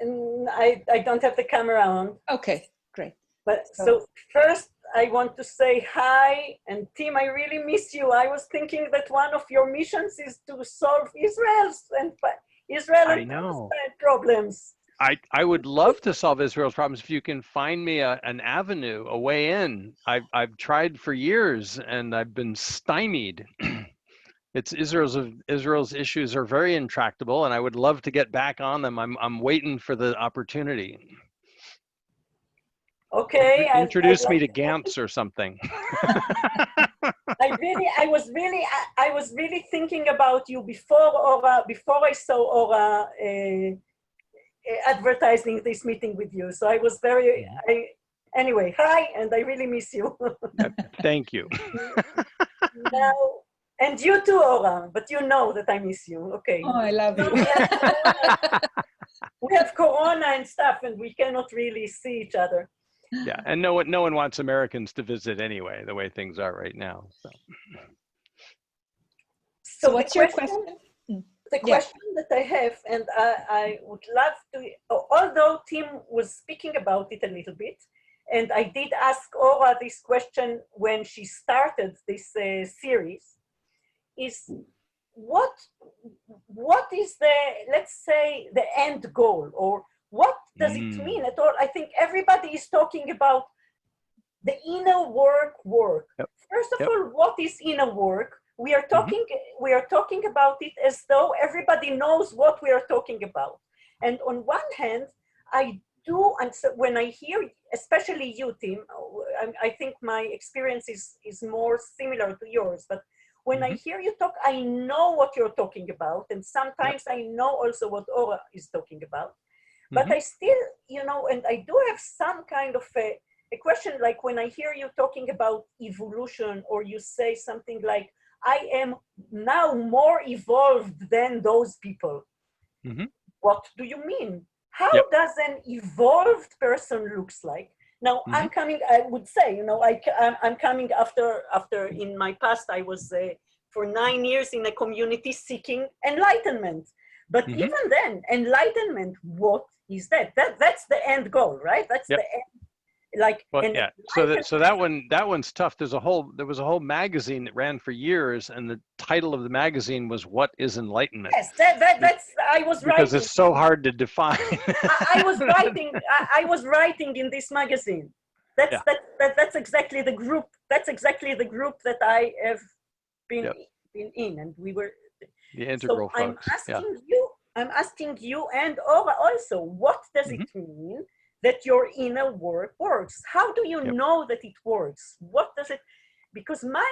I don't have the camera on. Okay, great. But so first I want to say hi, and Tim, I really miss you. I was thinking that one of your missions is to solve Israel's and Palestine problems. I would love to solve Israel's problems if you can find me an avenue, a way in. I've tried for years and I've been stymied. It's Israel's issues are very intractable, and I would love to get back on them. I'm waiting for the opportunity. Okay. Introduce me to Gantz or something. I was really thinking about you before I saw Ora advertising this meeting with you. So I was anyway, hi, and I really miss you. Thank you. Now, and you too, Ora, but you know that I miss you. Okay. Oh, I love you. We have Corona and stuff, and we cannot really see each other. Yeah, and no one wants Americans to visit anyway, the way things are right now. So what's your question? The question that I have, and I would love to, although Tim was speaking about it a little bit, and I did ask Ora this question when she started this series, is what is the, let's say, the end goal, or what does it mean at all? I think everybody is talking about the inner work. Yep. First of all, what is inner work? we are talking about it as though everybody knows what we are talking about. And on one hand, I do, and so when I hear, especially you, Tim, I think my experience is more similar to yours, but when I hear you talk, I know what you're talking about, and sometimes I know also what Ora is talking about. But I still, you know, and I do have some kind of a question, like when I hear you talking about evolution, or you say something like, I am now more evolved than those people. What do you mean? How does an evolved person looks like? Now, I'm coming, I would say, you know, I'm coming after in my past, I was for 9 years in a community seeking enlightenment. But even then, enlightenment, what is that? That's the end goal, right? That's the end. Like, well, yeah. So that one's tough. There was a whole magazine that ran for years, and the title of the magazine was "What is Enlightenment?" Yes, that's I was writing, because it's so hard to define. I was writing in this magazine. That's exactly the group. That's exactly the group that I have been in, and we were. The integral folks. I'm asking you and Ora also, what does it mean that your inner work works? How do you know that it works? What does it? Because my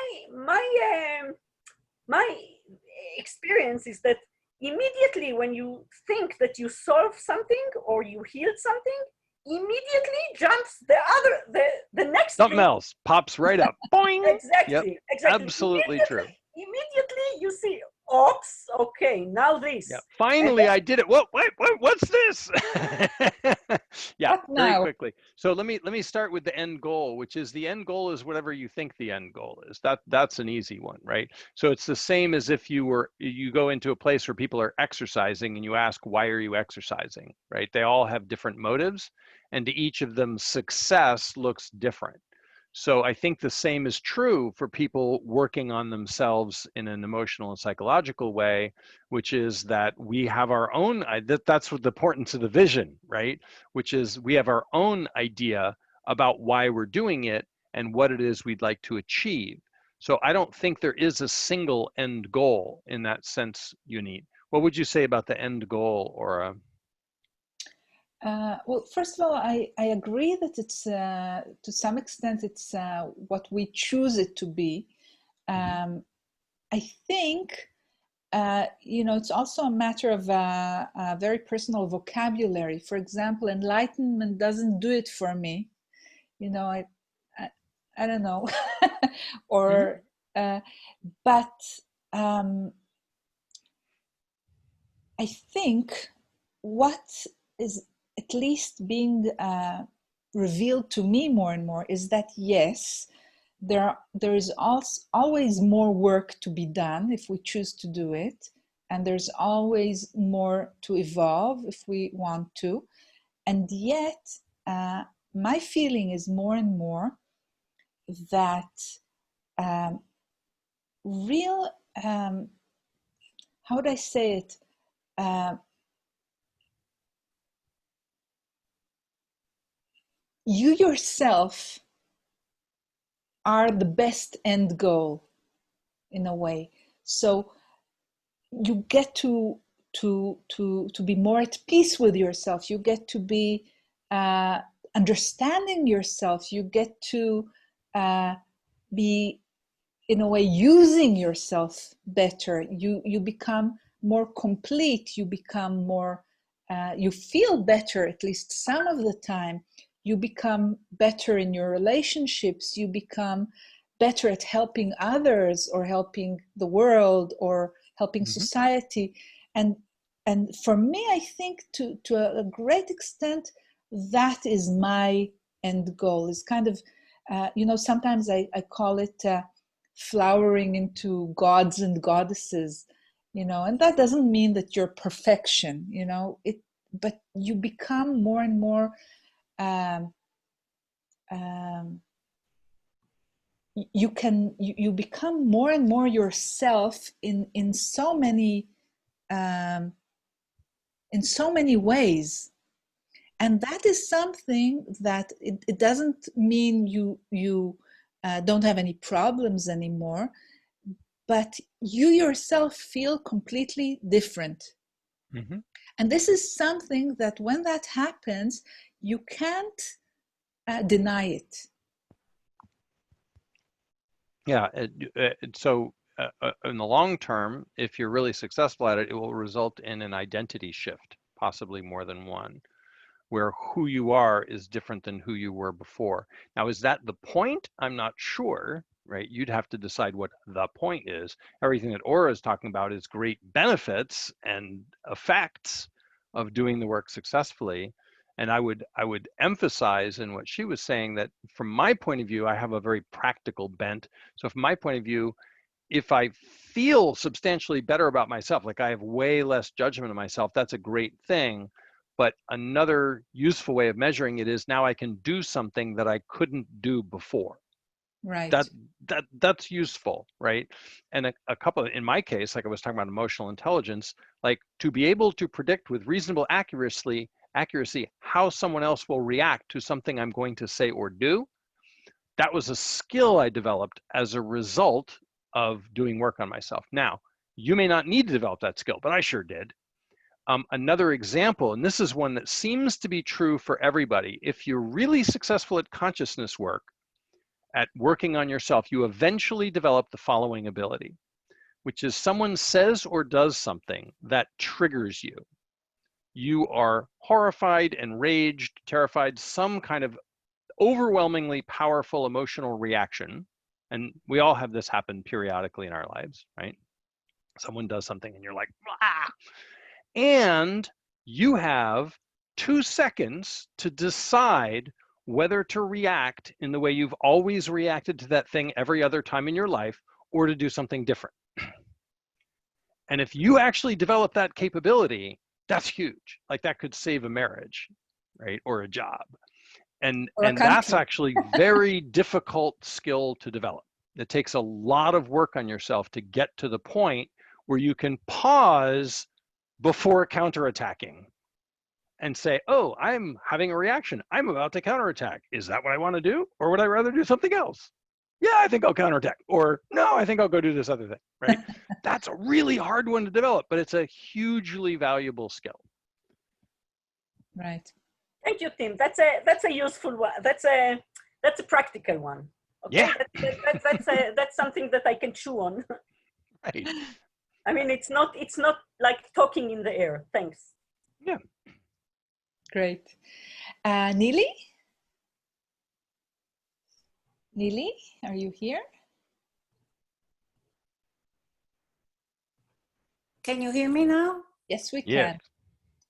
experience is that immediately when you think that you solve something or you healed something, immediately jumps the next something thing. Else pops right up. Boing. Exactly. Absolutely true. Immediately you see, oops, okay, now this. Finally, I did it. What's this? Very quickly. So let me start with the end goal, which is the end goal is whatever you think the end goal is. That's an easy one, right? So it's the same as if you go into a place where people are exercising and you ask, why are you exercising, right? They all have different motives, and to each of them, success looks different. So I think the same is true for people working on themselves in an emotional and psychological way, which is that we have our own, that's what the importance of the vision, right? Which is we have our own idea about why we're doing it and what it is we'd like to achieve. So I don't think there is a single end goal in that sense, Unit. What would you say about the end goal, Ora? Well, first of all, I agree that it's, to some extent, it's what we choose it to be. I think, you know, it's also a matter of a very personal vocabulary. For example, enlightenment doesn't do it for me. You know, I don't know. Or, but I think what is at least being revealed to me more and more is that yes, there is always more work to be done if we choose to do it, and there's always more to evolve if we want to, and yet my feeling is more and more that real, how would I say it? You yourself are the best end goal in a way. So you get to be more at peace with yourself. You get to be understanding yourself. You get to be, in a way, using yourself better. You become more complete. You become more, you feel better, at least some of the time. You become better in your relationships. You become better at helping others or helping the world or helping society. And for me, I think to a great extent, that is my end goal. Is kind of, you know, sometimes I call it flowering into gods and goddesses, you know, and that doesn't mean that you're perfection, you know, but you become more and more you become more and more yourself in so many ways, and that is something that it doesn't mean you don't have any problems anymore, but you yourself feel completely different. Mm-hmm. And this is something that when that happens, you can't deny it. Yeah. So in the long term, if you're really successful at it, it will result in an identity shift, possibly more than one, where who you are is different than who you were before. Now, is that the point? I'm not sure, right? You'd have to decide what the point is. Everything that Ora is talking about is great benefits and effects of doing the work successfully. And I would emphasize in what she was saying that from my point of view, I have a very practical bent. So from my point of view, if I feel substantially better about myself, like I have way less judgment of myself, that's a great thing. But another useful way of measuring it is now I can do something that I couldn't do before. Right. That's useful, right? And a couple of, in my case, like I was talking about emotional intelligence, like to be able to predict with reasonable accuracy how someone else will react to something I'm going to say or do. That was a skill I developed as a result of doing work on myself. Now, you may not need to develop that skill, but I sure did. Another example, and this is one that seems to be true for everybody, if you're really successful at consciousness work, at working on yourself, you eventually develop the following ability, which is someone says or does something that triggers you. You are horrified, enraged, terrified, some kind of overwhelmingly powerful emotional reaction. And we all have this happen periodically in our lives, right? Someone does something and you're like, ah! And you have 2 seconds to decide whether to react in the way you've always reacted to that thing every other time in your life, or to do something different. And if you actually develop that capability, that's huge. Like that could save a marriage, right? Or a job. And that's actually very difficult skill to develop. It takes a lot of work on yourself to get to the point where you can pause before counterattacking and say, oh, I'm having a reaction. I'm about to counterattack. Is that what I want to do? Or would I rather do something else? Yeah, I think I'll counterattack. Or no, I think I'll go do this other thing, right? That's a really hard one to develop, but it's a hugely valuable skill. Right. Thank you, Tim. That's a useful one. That's a practical one. Okay, yeah. That's something that I can chew on. Right. I mean, it's not like talking in the air. Thanks. Yeah. Great. Neely? Neely, are you here? Can you hear me now? Yes, we can. Yeah.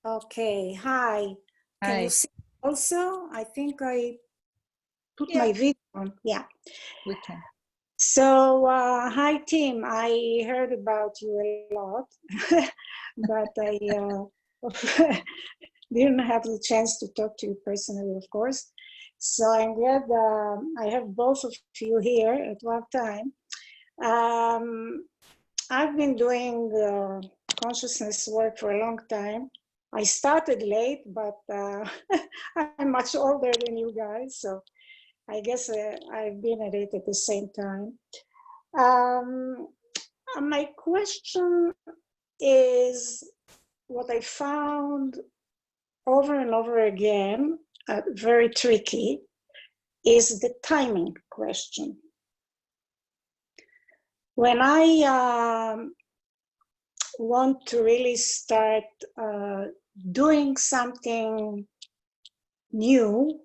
Okay. Hi. Can Hi. you see also? I think I put my video on. Yeah. We can. So, hi, Tim. I heard about you a lot, but I didn't have the chance to talk to you personally, of course. So I'm glad I have both of you here at one time. I've been doing consciousness work for a long time. I started late, but I'm much older than you guys, so I guess I've been at it at the same time. My question is what I found over and over again, very tricky, is the timing question. When I want to really start doing something new,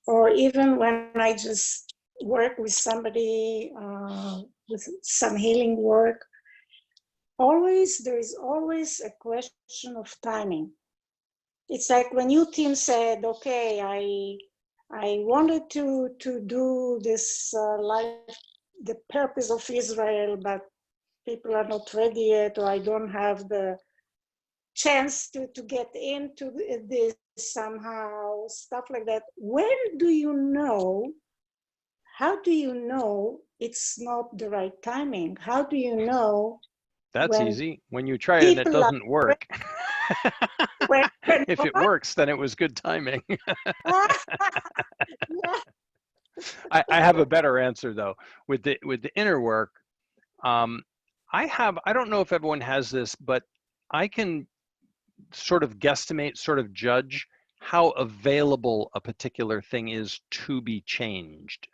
or even when I just work with somebody with some healing work, there is always a question of timing. It's like when you, Tim, said, okay, I wanted to do this life, the purpose of Israel, but people are not ready yet, or I don't have the chance to get into this somehow, stuff like that. When do you know? How do you know it's not the right timing? How do you know? That's easy. When you try it and it doesn't work. If it works, then it was good timing. Yeah. I have a better answer though. With the inner work, I don't know if everyone has this, but I can sort of guesstimate, sort of judge how available a particular thing is to be changed.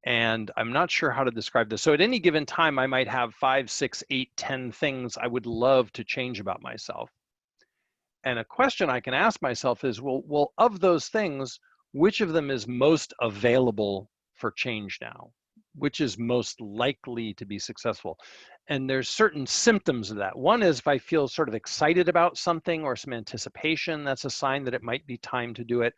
And I'm not sure how to describe this. So at any given time, I might have 5, 6, 8, 10 things I would love to change about myself. And a question I can ask myself is, well, of those things, which of them is most available for change now? Which is most likely to be successful? And there's certain symptoms of that. One is if I feel sort of excited about something or some anticipation, that's a sign that it might be time to do it.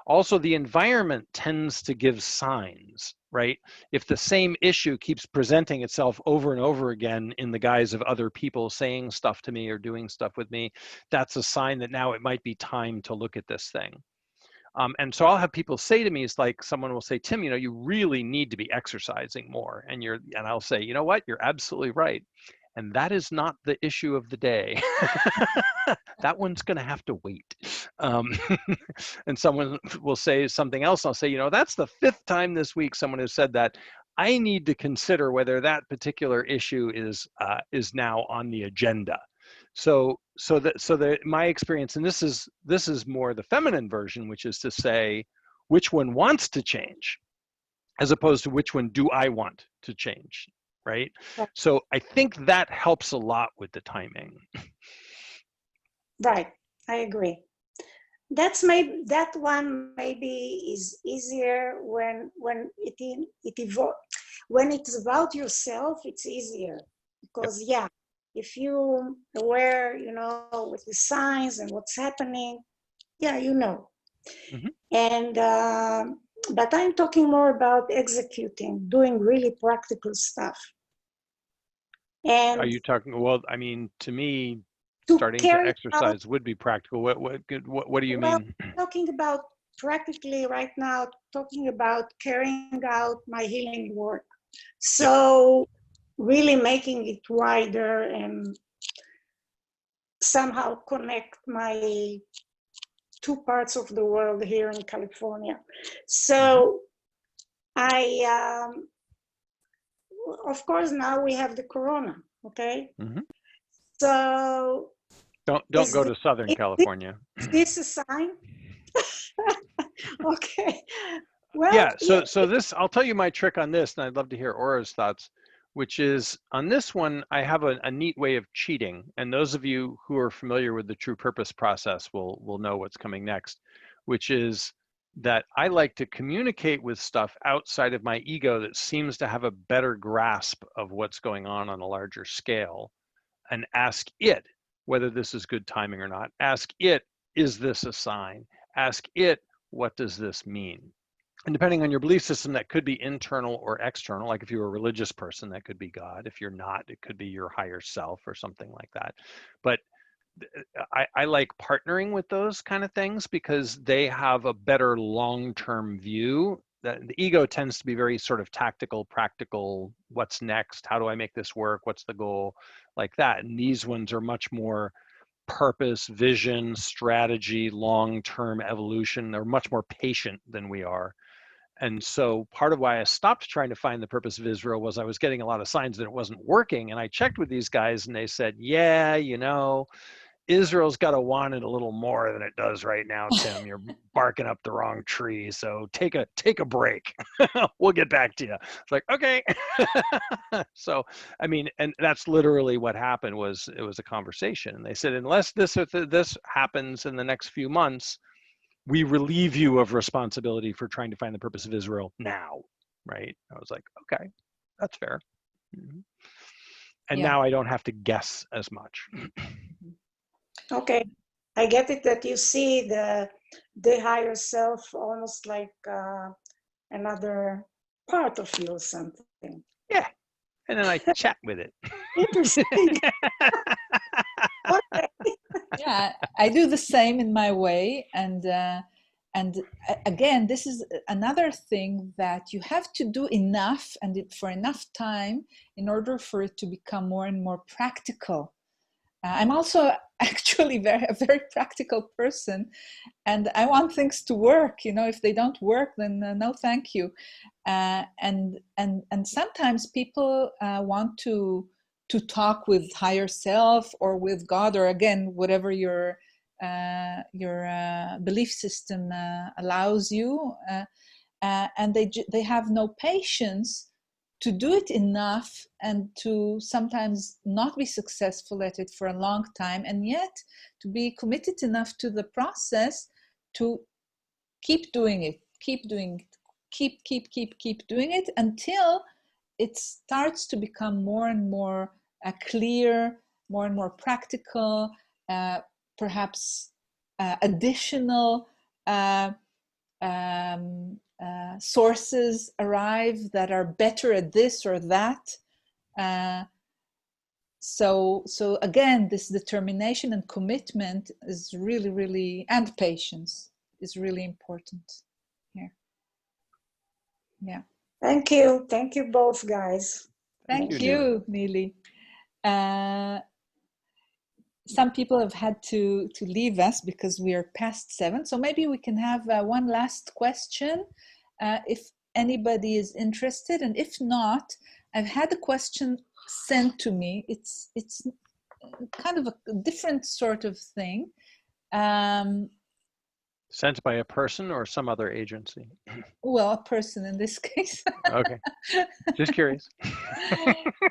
Also, the environment tends to give signs, right? If the same issue keeps presenting itself over and over again in the guise of other people saying stuff to me or doing stuff with me, that's a sign that now it might be time to look at this thing. And so I'll have people say to me, it's like someone will say, Tim, you really need to be exercising more. And I'll say, you know what, you're absolutely right. And that is not the issue of the day. That one's going to have to wait. And someone will say something else. I'll say, that's the 5th time this week someone has said that. I need to consider whether that particular issue is now on the agenda. So my experience, and this is more the feminine version, which is to say, which one wants to change, as opposed to which one do I want to change, right? So I think that helps a lot with the timing. Right, I agree. That one maybe is easier when it's about yourself. It's easier because if you're aware, with the signs and what's happening, Mm-hmm. And but I'm talking more about executing, doing really practical stuff. And are you talking? Well, I mean, to me, starting to exercise would be practical. What do you mean? I'm talking about practically right now, talking about carrying out my healing work. So really making it wider and somehow connect my 2 parts of the world here in California. So of course, now we have the corona, okay? Mm-hmm. So don't go to Southern California. Is this a sign? Okay. Well, yeah. So this, I'll tell you my trick on this, and I'd love to hear Ora's thoughts. Which is, on this one, I have a neat way of cheating. And those of you who are familiar with the true purpose process will know what's coming next, which is that I like to communicate with stuff outside of my ego that seems to have a better grasp of what's going on a larger scale, and ask it whether this is good timing or not. Ask it, is this a sign? Ask it, what does this mean? And depending on your belief system, that could be internal or external. Like if you're a religious person, that could be God. If you're not, it could be your higher self or something like that. But I like partnering with those kind of things because they have a better long-term view. The ego tends to be very sort of tactical, practical. What's next? How do I make this work? What's the goal? Like that. And these ones are much more purpose, vision, strategy, long-term evolution. They're much more patient than we are. And so part of why I stopped trying to find the purpose of Israel was I was getting a lot of signs that it wasn't working. And I checked with these guys and they said, yeah, Israel's got to want it a little more than it does right now, Tim. You're barking up the wrong tree. So take a break. We'll get back to you. It's like, okay. So, I mean, and that's literally what happened. It was a conversation. And they said, unless this happens in the next few months, we relieve you of responsibility for trying to find the purpose of Israel now, right? I was like, okay, that's fair. Mm-hmm. And now I don't have to guess as much. Okay, I get it that you see the higher self almost like another part of you or something. Yeah, and then I chat with it. Interesting. Okay. Yeah, I do the same in my way, and again, this is another thing that you have to do enough and for enough time in order for it to become more and more practical. I'm also actually a very practical person, and I want things to work. You know, if they don't work, then no, thank you. And sometimes people want to talk with higher self or with God, or again, whatever your belief system allows you, and they have no patience to do it enough, and to sometimes not be successful at it for a long time, and yet to be committed enough to the process to keep doing it, keep doing it, keep doing it, until it starts to become more and more clear, more and more practical, perhaps additional sources arrive that are better at this or that. So again, this determination and commitment is really, and patience is really important here. Yeah. Thank you. Thank you both, guys. Thank you, Neely. Some people have had to leave us because we are past 7. So maybe we can have one last question if anybody is interested. And if not, I've had a question sent to me. It's kind of a different sort of thing. Sent by a person or some other agency? Well, a person in this case. Okay, just curious.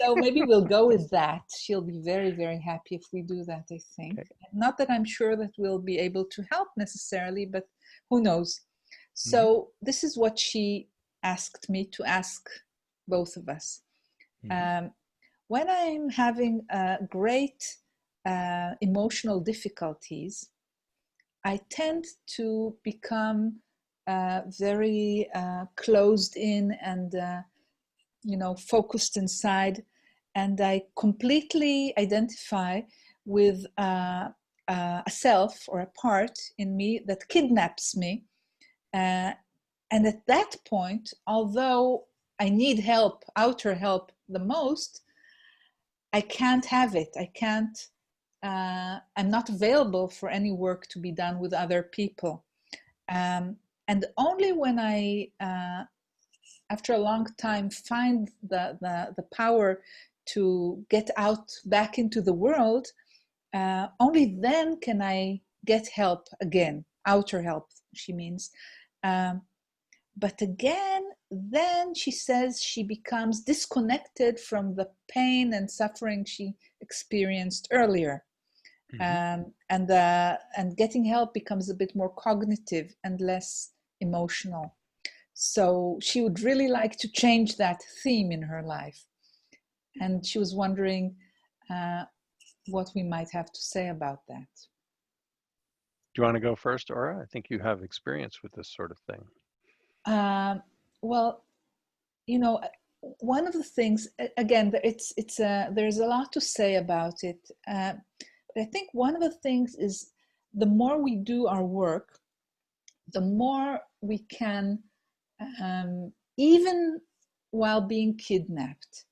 So maybe we'll go with that. She'll be very happy if we do that, I think. Okay. Not that I'm sure that we'll be able to help necessarily, but who knows. So this is what she asked me to ask both of us. When I'm having great emotional difficulties, I tend to become very closed in and focused inside, and I completely identify with a self or a part in me that kidnaps me. And at that point, although I need help, outer help the most, I can't have it. I can't, I'm not available for any work to be done with other people. And only when I, after a long time, find the power to get out back into the world, only then can I get help again, outer help, she means. But again, then she says she becomes disconnected from the pain and suffering she experienced earlier. And getting help becomes a bit more cognitive and less emotional. So she would really like to change that theme in her life. And she was wondering what we might have to say about that. Do you want to go first, Ora? I think you have experience with this sort of thing. Well, one of the things, again, there's a lot to say about it. But I think one of the things is the more we do our work, the more we can, even while being kidnapped,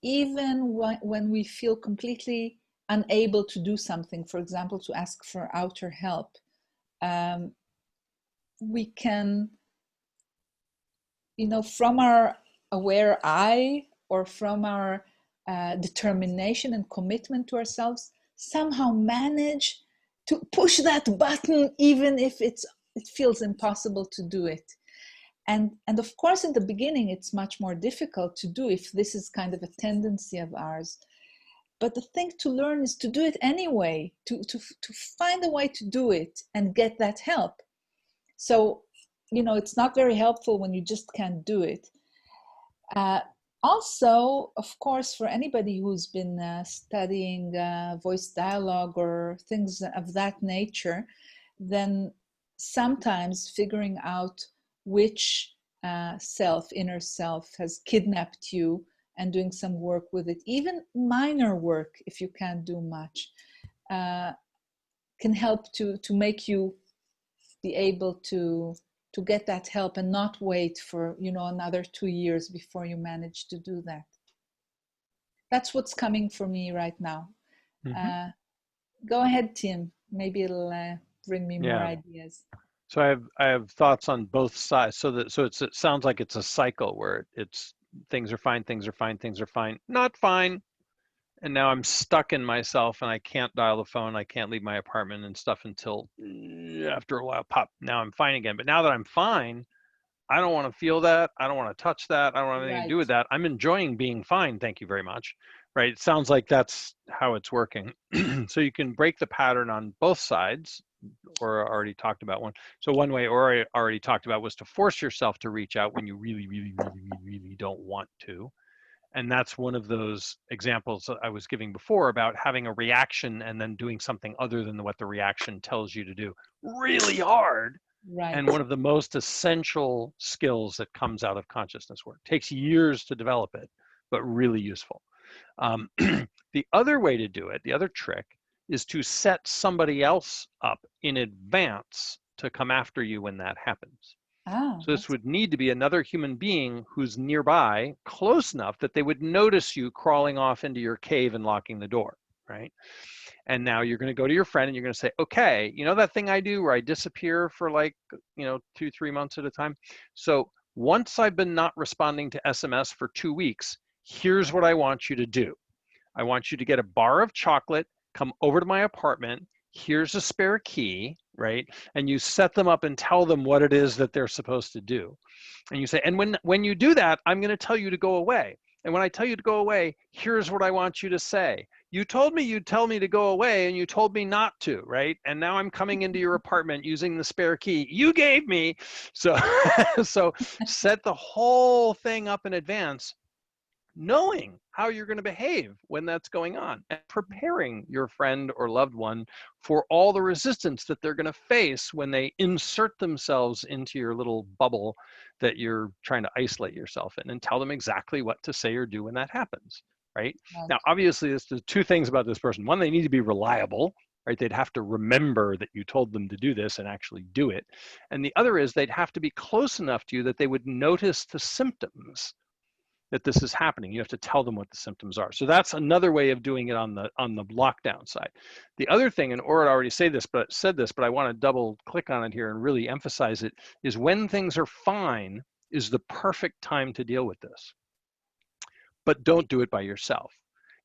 even when we feel completely unable to do something, for example, to ask for outer help, we can, from our aware eye or from our determination and commitment to ourselves, somehow manage to push that button, even if it feels impossible to do it. And of course, in the beginning, it's much more difficult to do if this is kind of a tendency of ours. But the thing to learn is to do it anyway, to find a way to do it and get that help. So, it's not very helpful when you just can't do it. Also, of course, for anybody who's been studying voice dialogue or things of that nature, then sometimes figuring out which inner self has kidnapped you and doing some work with it, even minor work, if you can't do much, can help to make you be able to get that help and not wait for, another 2 years before you manage to do that. That's what's coming for me right now. Go ahead, Tim. Maybe it'll bring me more Yeah. ideas. So I have thoughts on both sides. So it sounds like it's a cycle where it's things are fine, things are fine, things are fine, not fine. And now I'm stuck in myself and I can't dial the phone. I can't leave my apartment and stuff until after a while, pop, now I'm fine again. But now that I'm fine, I don't want to feel that. I don't want to touch that. I don't want anything to do with that. I'm enjoying being fine. Thank you very much. Right. It sounds like that's how it's working. So you can break the pattern on both sides. Ora already talked about one. So one way Ora already talked about was to force yourself to reach out when you really, really, really, really, really don't want to. And that's one of those examples that I was giving before about having a reaction and then doing something other than what the reaction tells you to do really hard. Right. And one of the most essential skills that comes out of consciousness work. Takes years to develop it, but really useful. The other way to do it, the other trick, is to set somebody else up in advance to come after you when that happens. So this would need to be another human being who's nearby, close enough that they would notice you crawling off into your cave and locking the door, right? And now you're going to go to your friend and you're going to say, okay, you know that thing I do where I disappear for like, 2-3 months at a time? So once I've been not responding to SMS for 2 weeks, here's what I want you to do. I want you to get a bar of chocolate, come over to my apartment, here's a spare key, right? And you set them up and tell them what it is that they're supposed to do. And you say, and when you do that, I'm going to tell you to go away. And when I tell you to go away, here's what I want you to say. You told me you'd tell me to go away and you told me not to, right? And now I'm coming into your apartment using the spare key you gave me. So, so set the whole thing up in advance, knowing how you're going to behave when that's going on and preparing your friend or loved one for all the resistance that they're going to face when they insert themselves into your little bubble that you're trying to isolate yourself in, and tell them exactly what to say or do when that happens, right? Now, obviously, there's two things about this person. One, they need to be reliable, right? They'd have to remember that you told them to do this and actually do it. And the other is they'd have to be close enough to you that they would notice the symptoms that this is happening. You have to tell them what the symptoms are. So that's another way of doing it on the lockdown side. The other thing, and Ora already said this, but I want to double click on it here and really emphasize it, is when things are fine is the perfect time to deal with this. But don't do it by yourself.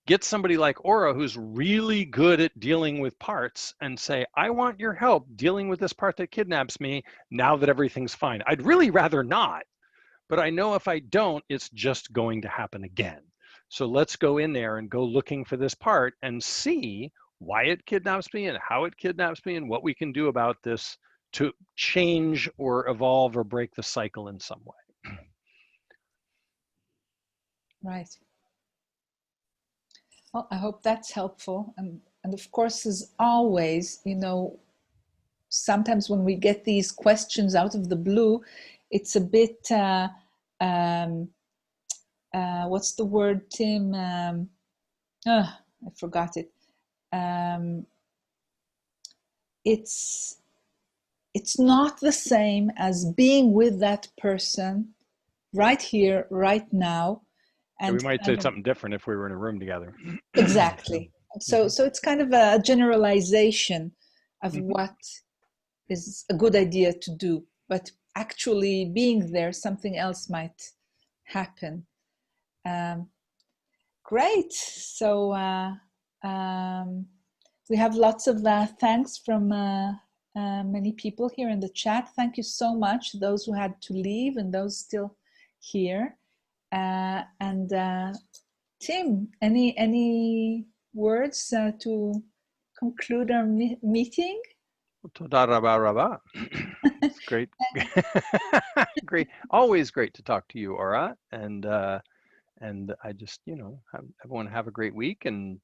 Get somebody like Ora who's really good at dealing with parts and say, I want your help dealing with this part that kidnaps me now that everything's fine. I'd really rather not. But I know if I don't, it's just going to happen again. So let's go in there and go looking for this part and see why it kidnaps me and how it kidnaps me and what we can do about this to change or evolve or break the cycle in some way. Right. Well, I hope that's helpful. And of course, as always, sometimes when we get these questions out of the blue, it's a bit, what's the word, Tim? I forgot it. It's not the same as being with that person right here, right now. And we might say something different if we were in a room together. Exactly. So it's kind of a generalization of what is a good idea to do, but actually being there, something else might happen. Great. So we have lots of thanks from many people here in the chat. Thank you so much, those who had to leave and those still here. And Tim, any words to conclude our meeting? Toda rabba rabba. It's great. Great. Always great to talk to you, Ora. And I just, everyone have a great week and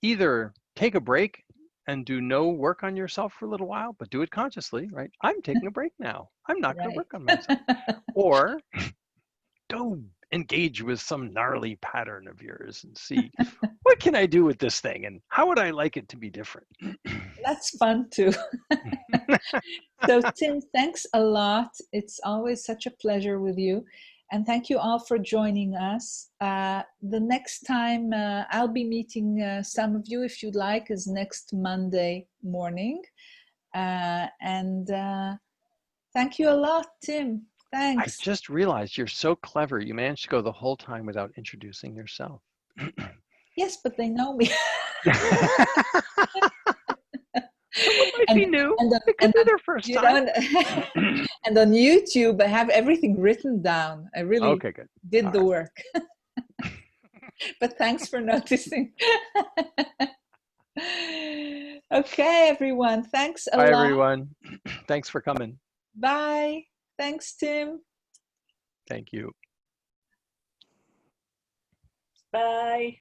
either take a break and do no work on yourself for a little while, but do it consciously, right? I'm taking a break now. I'm not going to work on myself. Or go engage with some gnarly pattern of yours and see what can I do with this thing and how would I like it to be different. That's fun too. So Tim, thanks a lot. It's always such a pleasure with you. And thank you all for joining us. The next time I'll be meeting some of you, if you'd like, is next Monday morning. And thank you a lot, Tim. Thanks. I just realized you're so clever. You managed to go the whole time without introducing yourself. Yes, but they know me. Someone might be new. It could be their first you time. Know, and on YouTube, I have everything written down. I really Okay, good. did All the right. work. But thanks for noticing. Okay, everyone. Thanks a lot. Bye, everyone. Thanks for coming. Bye. Thanks, Tim. Thank you. Bye.